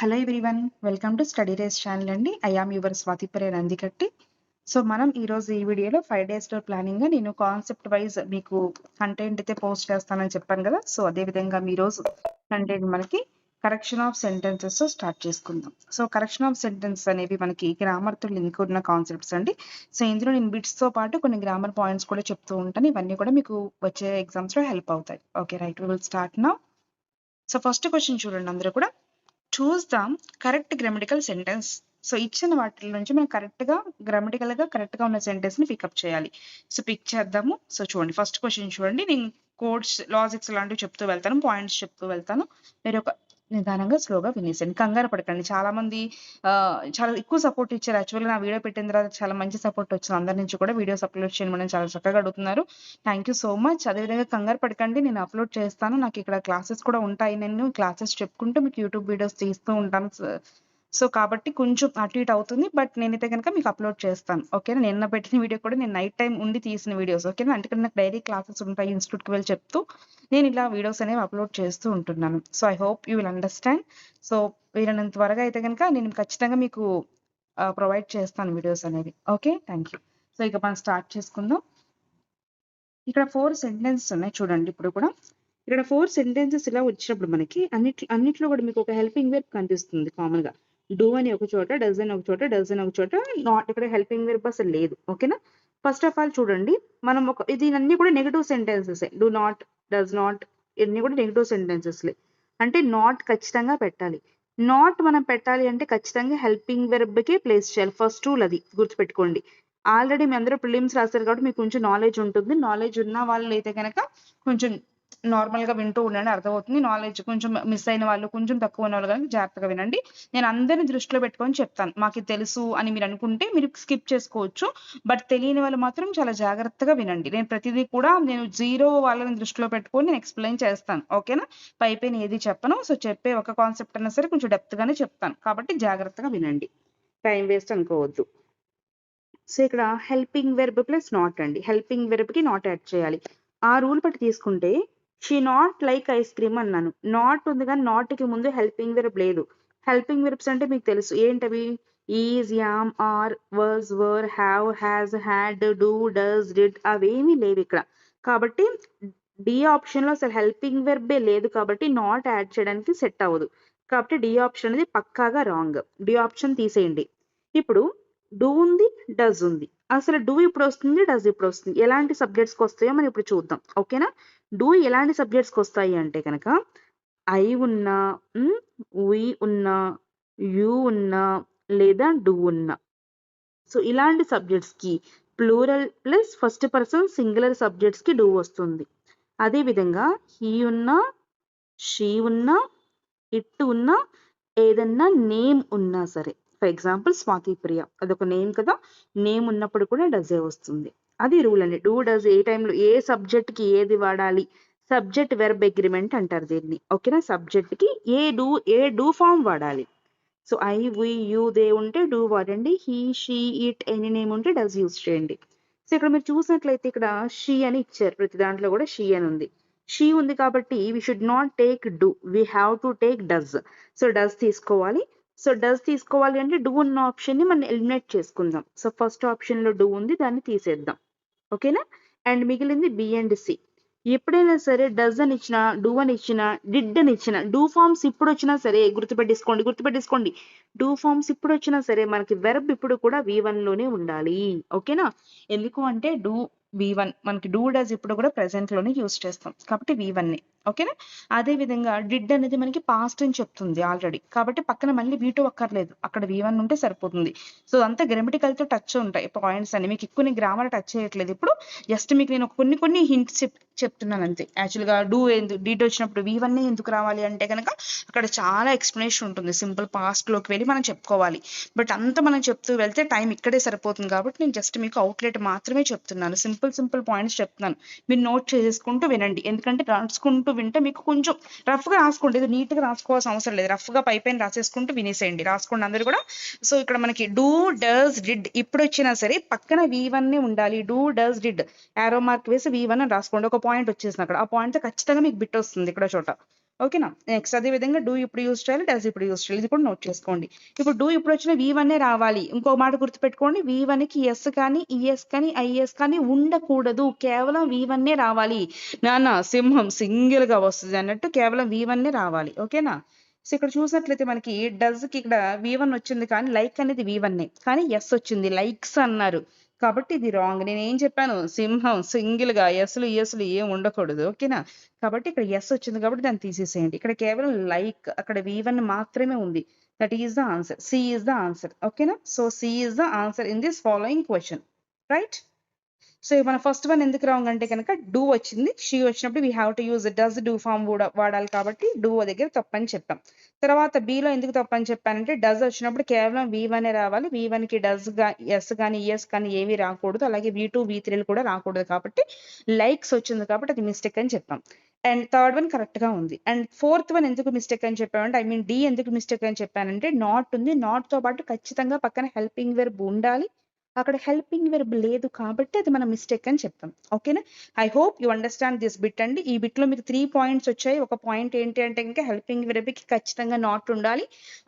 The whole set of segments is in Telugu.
Hello everyone, welcome to study race channel అండి. I am your Swathipriya Nandikatti. So మనం ఈరోజు ఈ వీడియోలో 5 days టూర్ ప్లానింగ్ నేను కాన్సెప్ట్ వైజ్ మీకు కంటెంట్ అయితే పోస్ట్ చేస్తానని చెప్పాను కదా. సో అదే విధంగా మీ రోజు కంటెంట్ మనకి కరెక్షన్ ఆఫ్ సెంటెన్సెస్ స్టార్ట్ చేసుకుందాం. సో కరెక్షన్ ఆఫ్ సెంటెన్సెస్ అనేవి మనకి గ్రామర్ తో లింక్ ఉన్న కాన్సెప్ట్స్ అండి. సో ఇందులో నేను బిట్స్ తో పాటు కొన్ని గ్రామర్ పాయింట్స్ కూడా చెప్తూ ఉంటాను. ఇవన్నీ కూడా మీకు వచ్చే ఎగ్జామ్స్ లో హెల్ప్ అవుతాయి. Okay right, we will start now. So first question చూడండి అందరూ కూడా. Choose the correct grammatical sentence. So ఇచ్చిన వాటి నుంచి మనం గ్రామటికల్ గా కరెక్ట్ గా ఉన్న సెంటెన్స్ ని పికప్ చేయాలి. సో పిక్ చేద్దాము. సో చూడండి ఫస్ట్ క్వశ్చన్ చూడండి. నేను కోడ్స్ లాజిక్స్ లాంటివి చెప్తూ వెళ్తాను, పాయింట్స్ చెప్తూ వెళ్తాను. మీరు ఒక నిదానంగా స్లోగా వినేసండి, కంగారు పడకండి. చాలా మంది చాలా ఎక్కువ సపోర్ట్ ఇచ్చారు. యాక్చువల్గా నా వీడియో పెట్టిన తర్వాత చాలా మంచి సపోర్ట్ వచ్చింది. అందరి నుంచి కూడా వీడియోస్ అప్లోడ్ చేయడం మనం చాలా చక్కగా అడుగుతున్నారు. Thank you so much. అదేవిధంగా కంగారు పడకండి, నేను అప్లోడ్ చేస్తాను. నాకు ఇక్కడ క్లాసెస్ కూడా ఉంటాయి. నేను క్లాసెస్ చెప్పుకుంటూ మీకు యూట్యూబ్ వీడియోస్ తీస్తూ ఉంటాను. సో కాబట్టి కొంచెం అటు ఇటు అవుతుంది, బట్ నేనైతే కనుక మీకు అప్లోడ్ చేస్తాను. ఓకేనా, నిన్న పెట్టిన వీడియో కూడా నేను నైట్ టైం ఉండి తీసిన వీడియోస్. ఓకేనా, అంటే నాకు డైలీ క్లాసెస్ ఉంటాయి, ఇన్స్టిట్యూట్కి వెళ్ళి చెప్తూ నేను ఇలా వీడియోస్ అనేవి అప్లోడ్ చేస్తూ ఉంటున్నాను. So I hope you will understand. So వీలైనంత త్వరగా అయితే కనుక నేను ఖచ్చితంగా మీకు ప్రొవైడ్ చేస్తాను వీడియోస్ అనేవి. Okay, thank you. సో ఇక మనం స్టార్ట్ చేసుకుందాం. ఇక్కడ 4 సెంటెన్సెస్ ఉన్నాయి చూడండి. ఇప్పుడు కూడా ఇక్కడ 4 సెంటెన్సెస్ ఇలా వచ్చినప్పుడు మనకి అన్నిట్లో కూడా మీకు ఒక హెల్పింగ్ వెర్బ్ కనిపిస్తుంది కామన్ గా. డూ అని ఒక చోట, డస్ అని ఒక చోట, డస్ అని ఒక చోట, నాట్ ఇక్కడ హెల్పింగ్ వెర్బ్ అసలు లేదు. ఓకేనా, ఫస్ట్ ఆఫ్ ఆల్ చూడండి, మనం ఇది అన్ని కూడా negative sentences. Do not, does not, ఇవన్నీ కూడా నెగటివ్ సెంటెన్సెస్. అంటే నాట్ ఖచ్చితంగా పెట్టాలి. నాట్ మనం పెట్టాలి అంటే ఖచ్చితంగా హెల్పింగ్ వెర్బ్ కి ప్లేస్ చేయాలి. ఫస్ట్ రూల్ అది గుర్తుపెట్టుకోండి. ఆల్రెడీ మీ అందరూ ప్రిలిమ్స్ రాశారు కాబట్టి మీకు కొంచెం నాలెడ్జ్ ఉంటుంది. నాలెడ్జ్ ఉన్న వాళ్ళు అయితే కనుక కొంచెం నార్మల్ గా వింటూ ఉండండి, అర్థమవుతుంది. నాలెడ్జ్ కొంచెం మిస్ అయిన వాళ్ళు, కొంచెం తక్కువ ఉన్న వాళ్ళు కనుక జాగ్రత్తగా వినండి. నేను అందరిని దృష్టిలో పెట్టుకొని చెప్తాను. మాకు ఇది తెలుసు అని మీరు అనుకుంటే మీరు స్కిప్ చేసుకోవచ్చు, బట్ తెలియని వాళ్ళు మాత్రం చాలా జాగ్రత్తగా వినండి. నేను ప్రతిదీ కూడా నేను జీరో వాళ్ళని దృష్టిలో పెట్టుకొని నేను ఎక్స్ప్లెయిన్ చేస్తాను. ఓకేనా, పైన ఏది చెప్పను. సో చెప్పే ఒక కాన్సెప్ట్ అయినా సరే కొంచెం డెప్త్ గానే చెప్తాను, కాబట్టి జాగ్రత్తగా వినండి, టైం వేస్ట్ అనుకోవద్దు. సో ఇక్కడ హెల్పింగ్ వెర్బ్ ప్లస్ నాట్ అండి. హెల్పింగ్ వెర్బ్ కి నాట్ యాడ్ చేయాలి. ఆ రూల్ బట్టి తీసుకుంటే she not like ice cream అన్నాను. నాట్ ఉంది కానీ నాట్ కి ముందు హెల్పింగ్ వెర్బ్ లేదు. హెల్పింగ్ వెర్బ్స్ అంటే మీకు తెలుసు ఏంటవి. Is, am, are, was, were, have, has, had, do, does, did అవేమీ లేవు ఇక్కడ. కాబట్టి డి ఆప్షన్ లో అసలు హెల్పింగ్ వెర్బే లేదు కాబట్టి నాట్ యాడ్ చేయడానికి సెట్ అవ్వదు. కాబట్టి డి ఆప్షన్ అనేది పక్కాగా రాంగ్. డి ఆప్షన్ తీసేయండి. ఇప్పుడు డూ ఉంది, డస్ ఉంది. అసలు డూ ఇప్పుడు వస్తుంది, డస్ ఇప్పుడు వస్తుంది. ఎలాంటి సబ్జెక్ట్స్ కి వస్తాయో మనం ఇప్పుడు చూద్దాం. ఓకేనా, డూ ఎలాంటి సబ్జెక్ట్స్ కి వస్తాయి అంటే కనుక ఐ ఉన్నా, వి ఉన్నా, యూ ఉన్నా, లేదా డూ ఉన్నా. సో ఇలాంటి సబ్జెక్ట్స్ కి plural plus first person singular subjects కి డూ వస్తుంది. అదే విధంగా హీ ఉన్నా, షీ ఉన్నా, ఇట్ ఉన్నా, ఏదన్నా నేమ్ ఉన్నా సరే. ఫర్ ఎగ్జాంపుల్ స్వాతి ప్రియ, అదొక నేమ్ కదా, నేమ్ ఉన్నప్పుడు కూడా డజే వస్తుంది. అది రూల్ అండి. డూ డస్ ఏ టైంలో ఏ సబ్జెక్ట్ కి ఏది వాడాలి, సబ్జెక్ట్ వెర్బ్ అగ్రిమెంట్ అంటారు దీన్ని. ఓకేనా, సబ్జెక్ట్ కి ఏ డూ ఫామ్ వాడాలి. So I, we, you, they ఉంటే డూ వాడండి. He, she, it any name ఉంటే డస్ యూజ్ చేయండి. సో ఇక్కడ మీరు చూసినట్లయితే ఇక్కడ షీ అని ఇచ్చారు, ప్రతి దాంట్లో కూడా షీ అని ఉంది. షీ ఉంది కాబట్టి we should not take do, we have to take does. So does తీసుకోవాలి. సో డస్ తీసుకోవాలి అంటే డూ ఉన్న ఆప్షన్ ని మనం ఎలిమినేట్ చేసుకుందాం. సో ఫస్ట్ ఆప్షన్ లో డూ ఉంది, దాన్ని తీసేద్దాం. ఓకేనా, అండ్ మిగిలింది బి అండ్ సి. ఎప్పుడైనా సరే డస్ అని ఇచ్చిన, డూ అని ఇచ్చిన, డిడ్ అని ఇచ్చిన, డూ ఫార్మ్స్ ఇప్పుడు వచ్చినా సరే గుర్తుపెట్టేసుకోండి. డూ ఫార్మ్స్ ఇప్పుడు వచ్చినా సరే మనకి వెర్బ్ ఇప్పుడు కూడా V1 లోనే ఉండాలి. ఓకేనా, ఎందుకు అంటే డూ V1, మనకి డూ డస్ ఇప్పుడు కూడా ప్రెసెంట్ లోనే యూజ్ చేస్తాం కాబట్టి V1. ఓకేనా, అదే విధంగా డిడ్ అనేది మనకి పాస్ట్ అని చెప్తుంది ఆల్రెడీ, కాబట్టి పక్కన మళ్ళీ V2 అక్కర్లేదు, అక్కడ V1 ఉంటే సరిపోతుంది. సో అంతా గ్రామటికల్ తో టచ్ ఉంటాయి పాయింట్స్ అని. మీకు ఎక్కువ గ్రామర్ టచ్ చేయట్లేదు ఇప్పుడు, జస్ట్ మీకు నేను కొన్ని హింట్స్ చెప్తున్నాను అంతే. యాక్చువల్గా డిడ్ వచ్చినప్పుడు V1 ఎందుకు రావాలి అంటే కనుక అక్కడ చాలా ఎక్స్ప్లెనేషన్ ఉంటుంది. సింపుల్ పాస్ట్ లోకి వెళ్ళి మనం చెప్పుకోవాలి, బట్ అంత మనం చెప్తూ వెళ్తే టైం ఇక్కడే సరిపోతుంది. కాబట్టి నేను జస్ట్ మీకు అవుట్లెట్ మాత్రమే చెప్తున్నాను, సింపుల్ పాయింట్స్ చెప్తున్నాను. మీరు నోట్ చేసుకుంటూ వినండి, ఎందుకంటే రాసుకుంటూ వింటే మీకు కొంచెం రఫ్ గా రాసుకోండి, ఇది నీట్ గా రాసుకోవాల్సిన అవసరం లేదు. రఫ్ గా పైన రాసేసుకుంటూ వినేసేయండి, రాసుకోండి అందరు కూడా. సో ఇక్కడ మనకి డూ డస్ డిడ్ ఇప్పుడు వచ్చినా సరే పక్కన V1 ఉండాలి. Do does did arrow mark వేసి V1 అని రాసుకోండి. ఒక పాయింట్ వచ్చేసింది అక్కడ, ఆ పాయింట్ తో ఖచ్చితంగా మీకు బిట్ వస్తుంది ఇక్కడ చోట. ఓకేనా. నెక్స్ట్ అదే విధంగా డూ ఇప్పుడు యూజ్ చేయాలి, డస్ ఇప్పుడు యూజ్ చేయాలి. ఇది కూడా నోట్ చేసుకోండి. ఇప్పుడు డూ ఇప్పుడు వచ్చిన V1 రావాలి. ఇంకో మాట గుర్తుపెట్టుకోండి, V1కి ఎస్ కానీ ఈఎస్ కానీ ఐఎస్ కానీ ఉండకూడదు. కేవలం V1 రావాలి. నాన్న సింహం సింగిల్ గా వస్తుంది అన్నట్టు కేవలం V1 రావాలి. ఓకేనా. సో ఇక్కడ చూసినట్లయితే మనకి డస్ కి ఇక్కడ V1 వచ్చింది కానీ లైక్ అనేది V1 కానీ ఎస్ వచ్చింది, లైక్స్ అన్నారు. కాబట్టి ఇది రాంగ్. నేను ఏం చెప్పాను, సింహం సింగిల్ గా ఎస్లు ఈఎస్లు ఏం ఉండకూడదు. ఓకేనా. కాబట్టి ఇక్కడ ఎస్ వచ్చింది కాబట్టి దాన్ని తీసేసేయండి. ఇక్కడ కేవలం లైక్ అక్కడ V1 మాత్రమే ఉంది. That is the answer. C is the answer. ఓకేనా. So C is the answer in this following question. Right. So మన ఫస్ట్ వన్ ఎందుకు రాంగ్ అంటే కనుక డూ వచ్చింది, షీ వచ్చినప్పుడు we have to use does do form కూడా వాడాలి కాబట్టి డూ దగ్గర తప్పని చెప్పాం. తర్వాత బీలో ఎందుకు తప్పని చెప్పానంటే డస్ వచ్చినప్పుడు కేవలం V1 రావాలి. V1కి డస్ ఎస్ కానీ ఈఎస్ కానీ ఏవి రాకూడదు. అలాగే V2 V3 కూడా రాకూడదు కాబట్టి లైక్స్ వచ్చింది కాబట్టి అది మిస్టేక్ అని చెప్పాం. అండ్ థర్డ్ వన్ కరెక్ట్ గా ఉంది. అండ్ ఫోర్త్ వన్ ఎందుకు మిస్టేక్ అని చెప్పామంటే ఐ మీన్ డి ఎందుకు మిస్టేక్ అని చెప్పానంటే నాట్ ఉంది. నాట్ తో పాటు ఖచ్చితంగా పక్కన హెల్పింగ్ వెర్బ్ ఉండాలి. అక్కడ హెల్పింగ్ వెర్బ్ లేదు కాబట్టి అది మన మిస్టేక్ అని చెప్తాం. ఓకేనా. I hope you understand this bit అండి. ఈ బిట్ లో మీకు 3 పాయింట్స్ వచ్చాయి. ఒక పాయింట్ ఏంటి అంటే ఇంకా హెల్పింగ్ వెర్బ్ కి ఖచ్చితంగా నాట్ ఉండాలి.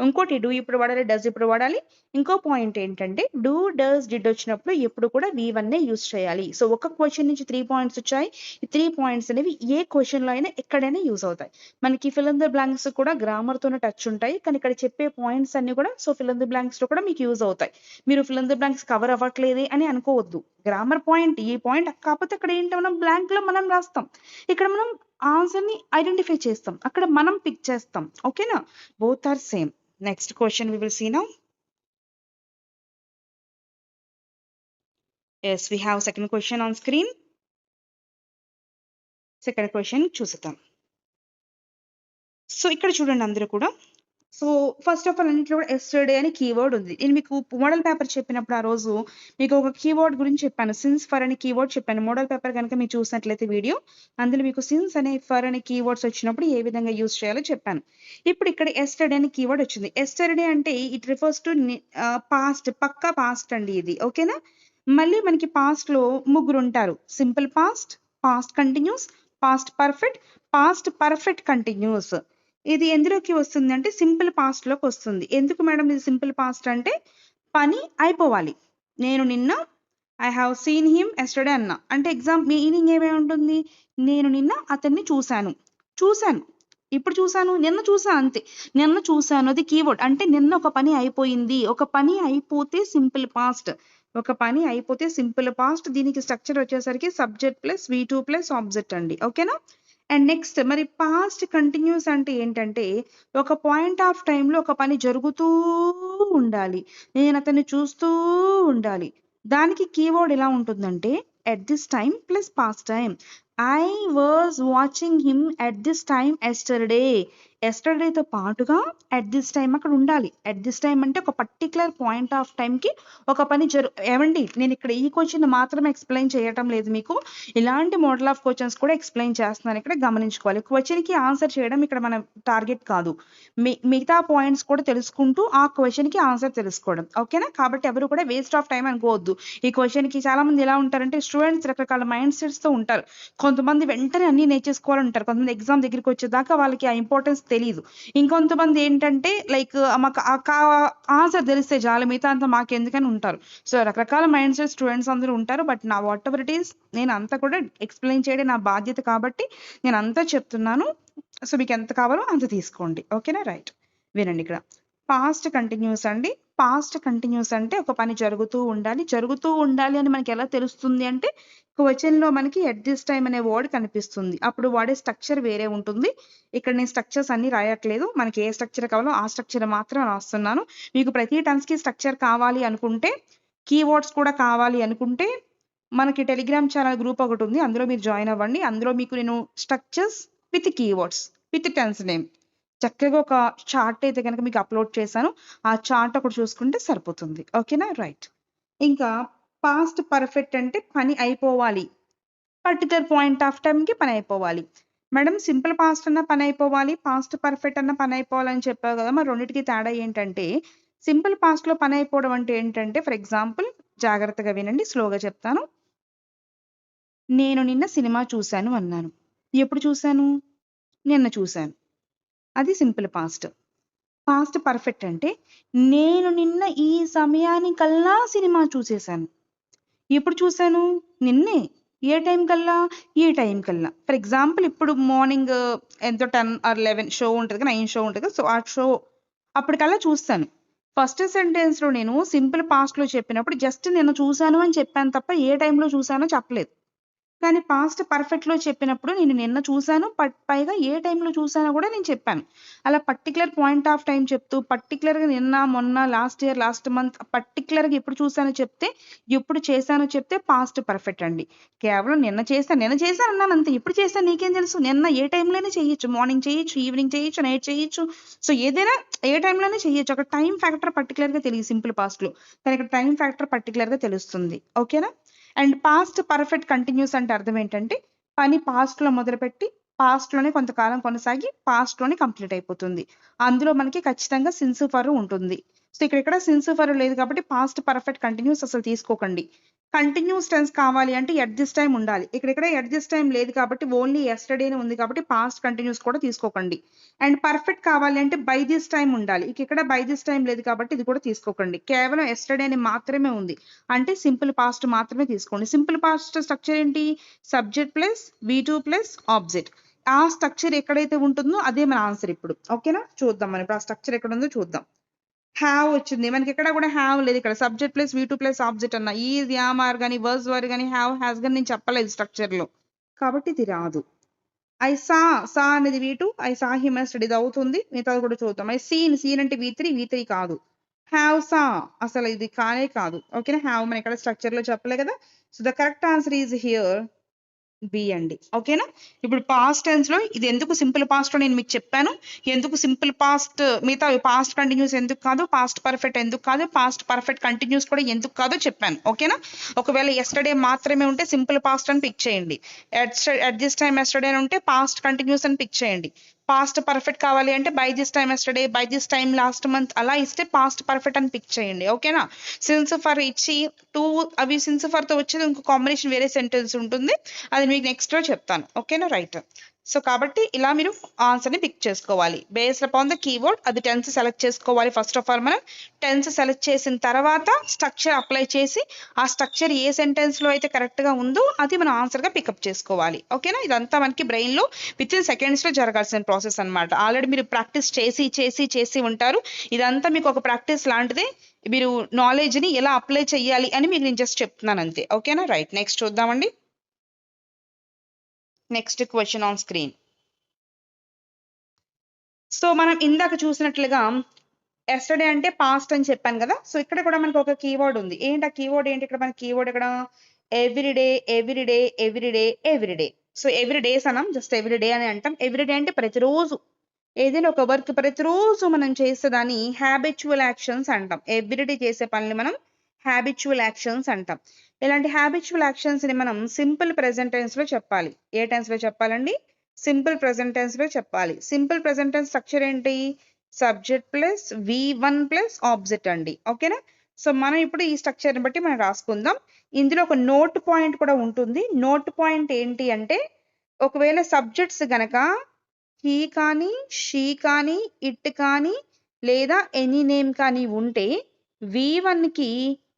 ఇంకోటి డూ ఇప్పుడు వాడాలి, డస్ ఇప్పుడు వాడాలి. ఇంకో పాయింట్ ఏంటంటే డూ డస్ డిడ్ వచ్చినప్పుడు ఎప్పుడు కూడా V1 యూజ్ చేయాలి. సో ఒక క్వశ్చన్ నుంచి 3 పాయింట్స్ వచ్చాయి. ఈ 3 పాయింట్స్ అనేవి ఏ క్వశ్చన్ లో అయినా ఎక్కడైనా యూజ్ అవుతాయి. మనకి ఫిల్ ఇన్ ద బ్లాంక్స్ కూడా గ్రామర్ తోనే టచ్ ఉంటాయి. కానీ ఇక్కడ చెప్పే పాయింట్స్ అన్ని కూడా so fill in the blanks లో కూడా మీకు యూజ్ అవుతాయి. మీరు fill in the blanks cover అవ్వట్లేదే అని అనుకోవద్దు. గ్రామర్ పాయింట్ ఈ పాయింట్ కాకపోతే అక్కడ ఏంటి మనం బ్లాంక్ లో మనం రాస్తాం. ఇక్కడ మనం ఆన్సర్ ని ఐడెంటిఫై చేస్తాం, అక్కడ మనం పిక్ చేస్తాం. ఓకేనా. Both are same. Next question we will see now. yes we have second question on screen. Second question చూసేద్దాం. సో ఇక్కడ చూడండి అందరూ కూడా. సో ఫస్ట్ ఆఫ్ ఆల్ అన్నింటిలో కూడా ఎస్టర్డే అని కీవర్డ్ ఉంది. నేను మీకు మోడల్ పేపర్ చెప్పినప్పుడు ఆ రోజు మీకు ఒక కీవర్డ్ గురించి చెప్పాను, సిన్స్ ఫర్ అనే కీవర్డ్ చెప్పాను. మోడల్ పేపర్ కనుక మీరు చూసినట్లయితే వీడియో అందులో మీకు సిన్స్ అనే ఫర్ అనే కీవర్డ్స్ వచ్చినప్పుడు ఏ విధంగా యూజ్ చేయాలో చెప్పాను. ఇప్పుడు ఇక్కడ ఎస్టర్డే అనే కీవర్డ్ వచ్చింది. ఎస్టర్డే అంటే ఇట్ రిఫర్స్ టు పాస్ట్, పక్కా పాస్ట్ అండి ఇది. ఓకేనా. మళ్ళీ మనకి పాస్ట్ లో ముగ్గురు ఉంటారు. Simple past, past continuous, past perfect, past perfect continuous. ఇది ఎందులోకి వస్తుంది అంటే సింపుల్ పాస్ట్ లోకి వస్తుంది. ఎందుకు మేడం ఇది సింపుల్ పాస్ట్ అంటే పని అయిపోవాలి. నేను నిన్న I have seen him yesterday అన్న అంటే ఎగ్జామ్ మీనింగ్ ఏమై ఉంటుంది, నేను నిన్న అతన్ని చూశాను. ఇప్పుడు చూశాను, నిన్న చూసాను అంతే. నిన్న చూశాను అది కీవర్డ్. అంటే నిన్న ఒక పని అయిపోయింది. ఒక పని అయిపోతే సింపుల్ పాస్ట్. ఒక పని అయిపోతే సింపుల్ పాస్ట్. దీనికి స్ట్రక్చర్ వచ్చేసరికి subject plus V2 plus object అండి. ఓకేనా. అండ్ నెక్స్ట్ మరి పాస్ట్ కంటిన్యూస్ అంటే ఏంటంటే ఒక పాయింట్ ఆఫ్ టైంలో ఒక పని జరుగుతూ ఉండాలి, నేను అతన్ని చూస్తూ ఉండాలి. దానికి కీవర్డ్ ఎలా ఉంటుందంటే at this time plus past time. I was watching him at this time yesterday. ఎస్టర్డేతో పాటుగా ఎట్ దిస్ టైం అక్కడ ఉండాలి. ఎట్ దిస్ టైం అంటే ఒక పర్టికులర్ పాయింట్ ఆఫ్ టైంకి ఒక పని ఏమండి నేను ఇక్కడ ఈ క్వశ్చన్ మాత్రమే ఎక్స్ప్లెయిన్ చేయటం లేదు, మీకు ఇలాంటి మోడల్ ఆఫ్ క్వశ్చన్స్ కూడా ఎక్స్ప్లెయిన్ చేస్తున్నాను. ఇక్కడ గమనించుకోవాలి. క్వశ్చన్ కి ఆన్సర్ చేయడం ఇక్కడ మన టార్గెట్ కాదు. మిగతా పాయింట్స్ కూడా తెలుసుకుంటూ ఆ క్వశ్చన్ కి ఆన్సర్ తెలుసుకోవడం. ఓకేనా. కాబట్టి ఎవరు కూడా వేస్ట్ ఆఫ్ టైం అనుకోవద్దు. ఈ క్వశ్చన్ కి చాలా మంది ఎలా ఉంటారంటే స్టూడెంట్స్ రకరకాల మైండ్ సెట్స్ తో ఉంటారు. కొంతమంది వెంటనే అన్ని నేర్చేసుకోవాలంటారు. కొంతమంది ఎగ్జామ్ దగ్గరికి వచ్చేదాకా వాళ్ళకి ఆ ఇంపార్టెన్స్ తెలియదు. ఇంకొంతమంది ఏంటంటే లైక్ మాకు ఆన్సర్ తెలిస్తే చాలు మిగతా అంతా మాకు ఎందుకని ఉంటారు. సో రకరకాల మైండ్ సెట్ స్టూడెంట్స్ అందరూ ఉంటారు. బట్ నా వాట్ ఎవర్ ఇట్ ఈస్ నేను అంతా కూడా ఎక్స్ప్లెయిన్ చేయడం నా బాధ్యత కాబట్టి నేను అంతా చెప్తున్నాను. సో మీకు ఎంత కావాలో అంత తీసుకోండి. ఓకేనా. రైట్. వినండి ఇక్కడ పాస్ట్ కంటిన్యూస్ అండి. పాస్ట్ కంటిన్యూస్ అంటే ఒక పని జరుగుతూ ఉండాలి అని మనకి ఎలా తెలుస్తుంది అంటే క్వశ్చన్ లో మనకి ఎట్ దిస్ టైం అనే వర్డ్ కనిపిస్తుంది. అప్పుడు వాడే స్ట్రక్చర్ వేరే ఉంటుంది. ఇక్కడ నేను స్ట్రక్చర్స్ అన్ని రాయట్లేదు. మనకి ఏ స్ట్రక్చర్ కావాలో ఆ స్ట్రక్చర్ మాత్రం రాస్తున్నాను. మీకు ప్రతి టెన్స్ కి స్ట్రక్చర్ కావాలి అనుకుంటే, కీవర్డ్స్ కూడా కావాలి అనుకుంటే మనకి టెలిగ్రామ్ ఛానల్ గ్రూప్ ఒకటి ఉంది, అందులో మీరు జాయిన్ అవ్వండి. అందులో మీకు నేను structures with keywords with tense name చక్కగా ఒక చార్ట్ అయితే కనుక మీకు అప్లోడ్ చేశాను. ఆ చార్ట్ ఒకటి చూసుకుంటే సరిపోతుంది. ఓకేనా. రైట్. ఇంకా పాస్ట్ పర్ఫెక్ట్ అంటే పని అయిపోవాలి, పర్టికులర్ పాయింట్ ఆఫ్ టైం కి పని అయిపోవాలి. మేడం సింపుల్ పాస్ట్ అన్న పని అయిపోవాలి, పాస్ట్ పర్ఫెక్ట్ అన్న పని అయిపోవాలని చెప్పావు కదా, మరి రెండింటికి తేడా ఏంటంటే సింపుల్ పాస్ట్ లో పని అయిపోవడం అంటే ఏంటంటే ఫర్ ఎగ్జాంపుల్ జాగ్రత్తగా వినండి, స్లోగా చెప్తాను. నేను నిన్న సినిమా చూశాను అన్నాను. ఎప్పుడు చూశాను? నిన్న చూశాను. అది సింపుల్ పాస్ట్. పాస్ట్ పర్ఫెక్ట్ అంటే నేను నిన్న ఈ సమయానికల్లా సినిమా చూసేసాను. ఎప్పుడు చూసాను? నిన్నే. ఏ టైం కల్లా? ఈ టైం కల్లా. ఫర్ ఎగ్జాంపుల్ ఇప్పుడు మార్నింగ్ ఎంతో 10 ఆర్ 11 షో ఉంటది కదా! 9 షో ఉంటది కదా! సో, ఆ షో అప్పటికల్లా చూస్తాను. ఫస్ట్ సెంటెన్స్‌లో నేను సింపుల్ పాస్ట్‌లో చెప్పినప్పుడు జస్ట్ నిన్న చూసాను అని చెప్పాను తప్ప ఏ టైంలో చూసానో చెప్పలేదు. కానీ పాస్ట్ పర్ఫెక్ట్‌లో చెప్పినప్పుడు నేను నిన్న చూసాను. పైగా ఏ టైంలో చూసానో కూడా నేను చెప్పాను. అలా పర్టిక్యులర్ పాయింట్ ఆఫ్ టైమ్ చెప్తూ, పర్టిక్యులర్‌గా నిన్న, మొన్న, లాస్ట్ ఇయర్, లాస్ట్ మంత్ పర్టిక్యులర్‌గా ఎప్పుడు చూసానో చెప్తే, ఎప్పుడు చేశానో చెప్తే పాస్ట్ పర్ఫెక్ట్ అండి. కేవలం నిన్న చేశాను అన్నాను అంతే. ఎప్పుడు చేశాను నీకేం తెలుసు? నిన్న ఏ టైంలోనే చేయొచ్చు. మార్నింగ్ చేయొచ్చు, ఈవినింగ్ చేయొచ్చు, నైట్ చేయొచ్చు. సో, ఏదైనా ఏ టైంలోనే చేయొచ్చు. అక్కడ టైమ్ ఫ్యాక్టర్ పర్టిక్యులర్‌గా తెలీదు సింపుల్ పాస్ట్‌లో. కానీ ఇక్కడ టైమ్ ఫ్యాక్టర్ పర్టిక్యులర్‌గా తెలుస్తుంది. ఓకేనా? అండ్ పాస్ట్ పర్ఫెక్ట్ కంటిన్యూస్ అంటే అర్థం ఏంటంటే పని పాస్ట్‌లో మొదలుపెట్టి పాస్ట్‌లోనే కొంతకాలం కొనసాగి పాస్ట్‌లోనే కంప్లీట్ అయిపోతుంది. అందులో మనకి ఖచ్చితంగా సిన్స్ ఫర్ ఉంటుంది. సో, ఇక్కడ సిన్స్ ఫర్ లేదు కాబట్టి పాస్ట్ పర్ఫెక్ట్ కంటిన్యూస్ అసలు తీసుకోకండి. కంటిన్యూస్ టెన్స్ కావాలి అంటే ఎట్ దిస్ టైమ్ ఉండాలి. ఇక్కడ ఎట్ దిస్ టైమ్ లేదు కాబట్టి ఓన్లీ యెస్టర్‌డేనే ఉంది కాబట్టి పాస్ట్ కంటిన్యూస్ కూడా తీసుకోకండి. అండ్ పర్ఫెక్ట్ కావాలి అంటే బై దిస్ టైమ్ ఉండాలి. ఇక్కడ బై దిస్ టైమ్ లేదు కాబట్టి ఇది కూడా తీసుకోకండి. కేవలం యెస్టర్‌డే అని మాత్రమే ఉంది. అంటే సింపుల్ పాస్ట్ మాత్రమే తీసుకోండి. సింపుల్ పాస్ట్ స్ట్రక్చర్ ఏంటి? Subject plus V2 plus object. ఆ స్ట్రక్చర్ ఎక్కడైతే ఉంటుందో అదే మన ఆన్సర్ ఇప్పుడు. ఓకేనా? చూద్దాం మనం ఇప్పుడు ఆ స్ట్రక్చర్ ఎక్కడుందో చూద్దాం. హ్యావ్ వచ్చింది. మనకెక్కడ కూడా హ్యావ్ లేదు ఇక్కడ. Subject plus V2 plus object అన్న. ఈజ్, యామ్, ఆర్ గాని, వర్స్ వర్ గాని, హ్యావ్, హాస్ గాని నేను చెప్పలేదు స్ట్రక్చర్‌లో. కాబట్టి ఇది రాదు. సా అనేది V2, I saw him yesterday ఇది అవుతుంది. మిగతాది కూడా చూద్దాం. సీన్ అంటే V3 కాదు. హ్యావ్ సా అసలు ఇది కానే కాదు. ఓకేనా? హ్యావ్ మనం ఇక్కడ స్ట్రక్చర్‌లో చెప్పలే కదా! So, the correct answer is here B అండి. ఓకేనా? ఇప్పుడు పాస్ట్ టెన్స్‌లో ఇది ఎందుకు సింపుల్ పాస్ట్‌లో నేను మీకు చెప్పాను. ఎందుకు సింపుల్ పాస్ట్ మిగతావి పాస్ట్ కంటిన్యూస్ ఎందుకు కాదు, పాస్ట్ పర్ఫెక్ట్ ఎందుకు కాదు, పాస్ట్ పర్ఫెక్ట్ కంటిన్యూస్ కూడా ఎందుకు కాదో చెప్పాను. ఓకేనా? ఒకవేళ యెస్టర్‌డే మాత్రమే ఉంటే సింపుల్ పాస్ట్ అని పిక్ చేయండి. ఎట్ దిస్ టైమ్ యెస్టర్‌డే అని ఉంటే పాస్ట్ కంటిన్యూస్ అని పిక్ చేయండి. పాస్ట్ పర్ఫెక్ట్ కావాలి అంటే by this time yesterday, by this time last month అలా ఇస్తే పాస్ట్ పర్ఫెక్ట్ అని పిక్ చేయండి. ఓకేనా? సిన్స్ ఫర్ ఇచ్చి అవి సిన్స్ ఫర్‌తో వచ్చేది ఇంకో కాంబినేషన్ వేరే సెంటెన్స్ ఉంటుంది. అది మీకు నెక్స్ట్‌లో చెప్తాను. ఓకేనా? రైట్. సో, కాబట్టి ఇలా మీరు ఆన్సర్‌ని పిక్ చేసుకోవాలి. బేస్డ్ అపాన్ ద కీవర్డ్ అది టెన్స్ సెలెక్ట్ చేసుకోవాలి. ఫస్ట్ ఆఫ్ ఆల్ మనం టెన్స్ సెలెక్ట్ చేసిన తర్వాత స్ట్రక్చర్ అప్లై చేసి ఆ స్ట్రక్చర్ ఏ సెంటెన్స్‌లో అయితే కరెక్ట్‌గా ఉందో అది మనం ఆన్సర్‌గా పికప్ చేసుకోవాలి. ఓకేనా? ఇదంతా మనకి బ్రెయిన్‌లో వితిన్ సెకండ్స్‌లో జరగాల్సిన ప్రాసెస్ అన్నమాట. ఆల్రెడీ మీరు ప్రాక్టీస్ చేసి ఉంటారు. ఇదంతా మీకు ఒక ప్రాక్టీస్ లాంటిదే. మీరు నాలెడ్జ్‌ని ఎలా అప్లై చేయాలి అని మీకు నేను జస్ట్ చెప్తున్నాను అంతే. ఓకేనా? రైట్. నెక్స్ట్ చూద్దామండి. Next question on screen. So, మనం ఇందాక చూసినట్లుగా యెస్టర్‌డే అంటే పాస్ట్ అని చెప్పాను కదా! సో, ఇక్కడ కూడా మనకు ఒక కీవర్డ్ ఉంది. ఏంటి ఆ కీవర్డ్ ఏంటి ఇక్కడ మన కీవర్డ్ ఇక్కడ everyday, everyday, everyday, everyday. So, every days అనం. జస్ట్ ఎవ్రీడే అని అంటాం. ఎవ్రీడే అంటే ప్రతిరోజు. ఏదైనా ఒక వర్క్ ప్రతిరోజు మనం చేసేదాన్ని హ్యాబిచ్యువల్ యాక్షన్స్ అంటాం. ఎవ్రీడే చేసే పనులు మనం హ్యాబిచ్యువల్ యాక్షన్స్ అంటాం. ఇలాంటి హ్యాబిచ్యువల్ యాక్షన్స్‌ని మనం సింపుల్ ప్రెజెంట్ టెన్స్‌లో చెప్పాలి. ఏ టెన్స్‌లో చెప్పాలండి? సింపుల్ ప్రెజెంట్ టెన్స్‌లో చెప్పాలి. సింపుల్ ప్రెజెంట్ టెన్స్ స్ట్రక్చర్ ఏంటి? Subject plus V1 plus object అండి. ఓకేనా? సో, మనం ఇప్పుడు ఈ స్ట్రక్చర్‌ని బట్టి మనం రాసుకుందాం. ఇందులో ఒక నోట్ పాయింట్ కూడా ఉంటుంది. నోట్ పాయింట్ ఏంటి అంటే ఒకవేళ సబ్జెక్ట్స్ గనక హీ కానీ, షీ కానీ, ఇట్ కానీ లేదా ఎనీ నేమ్ కానీ ఉంటే V1కి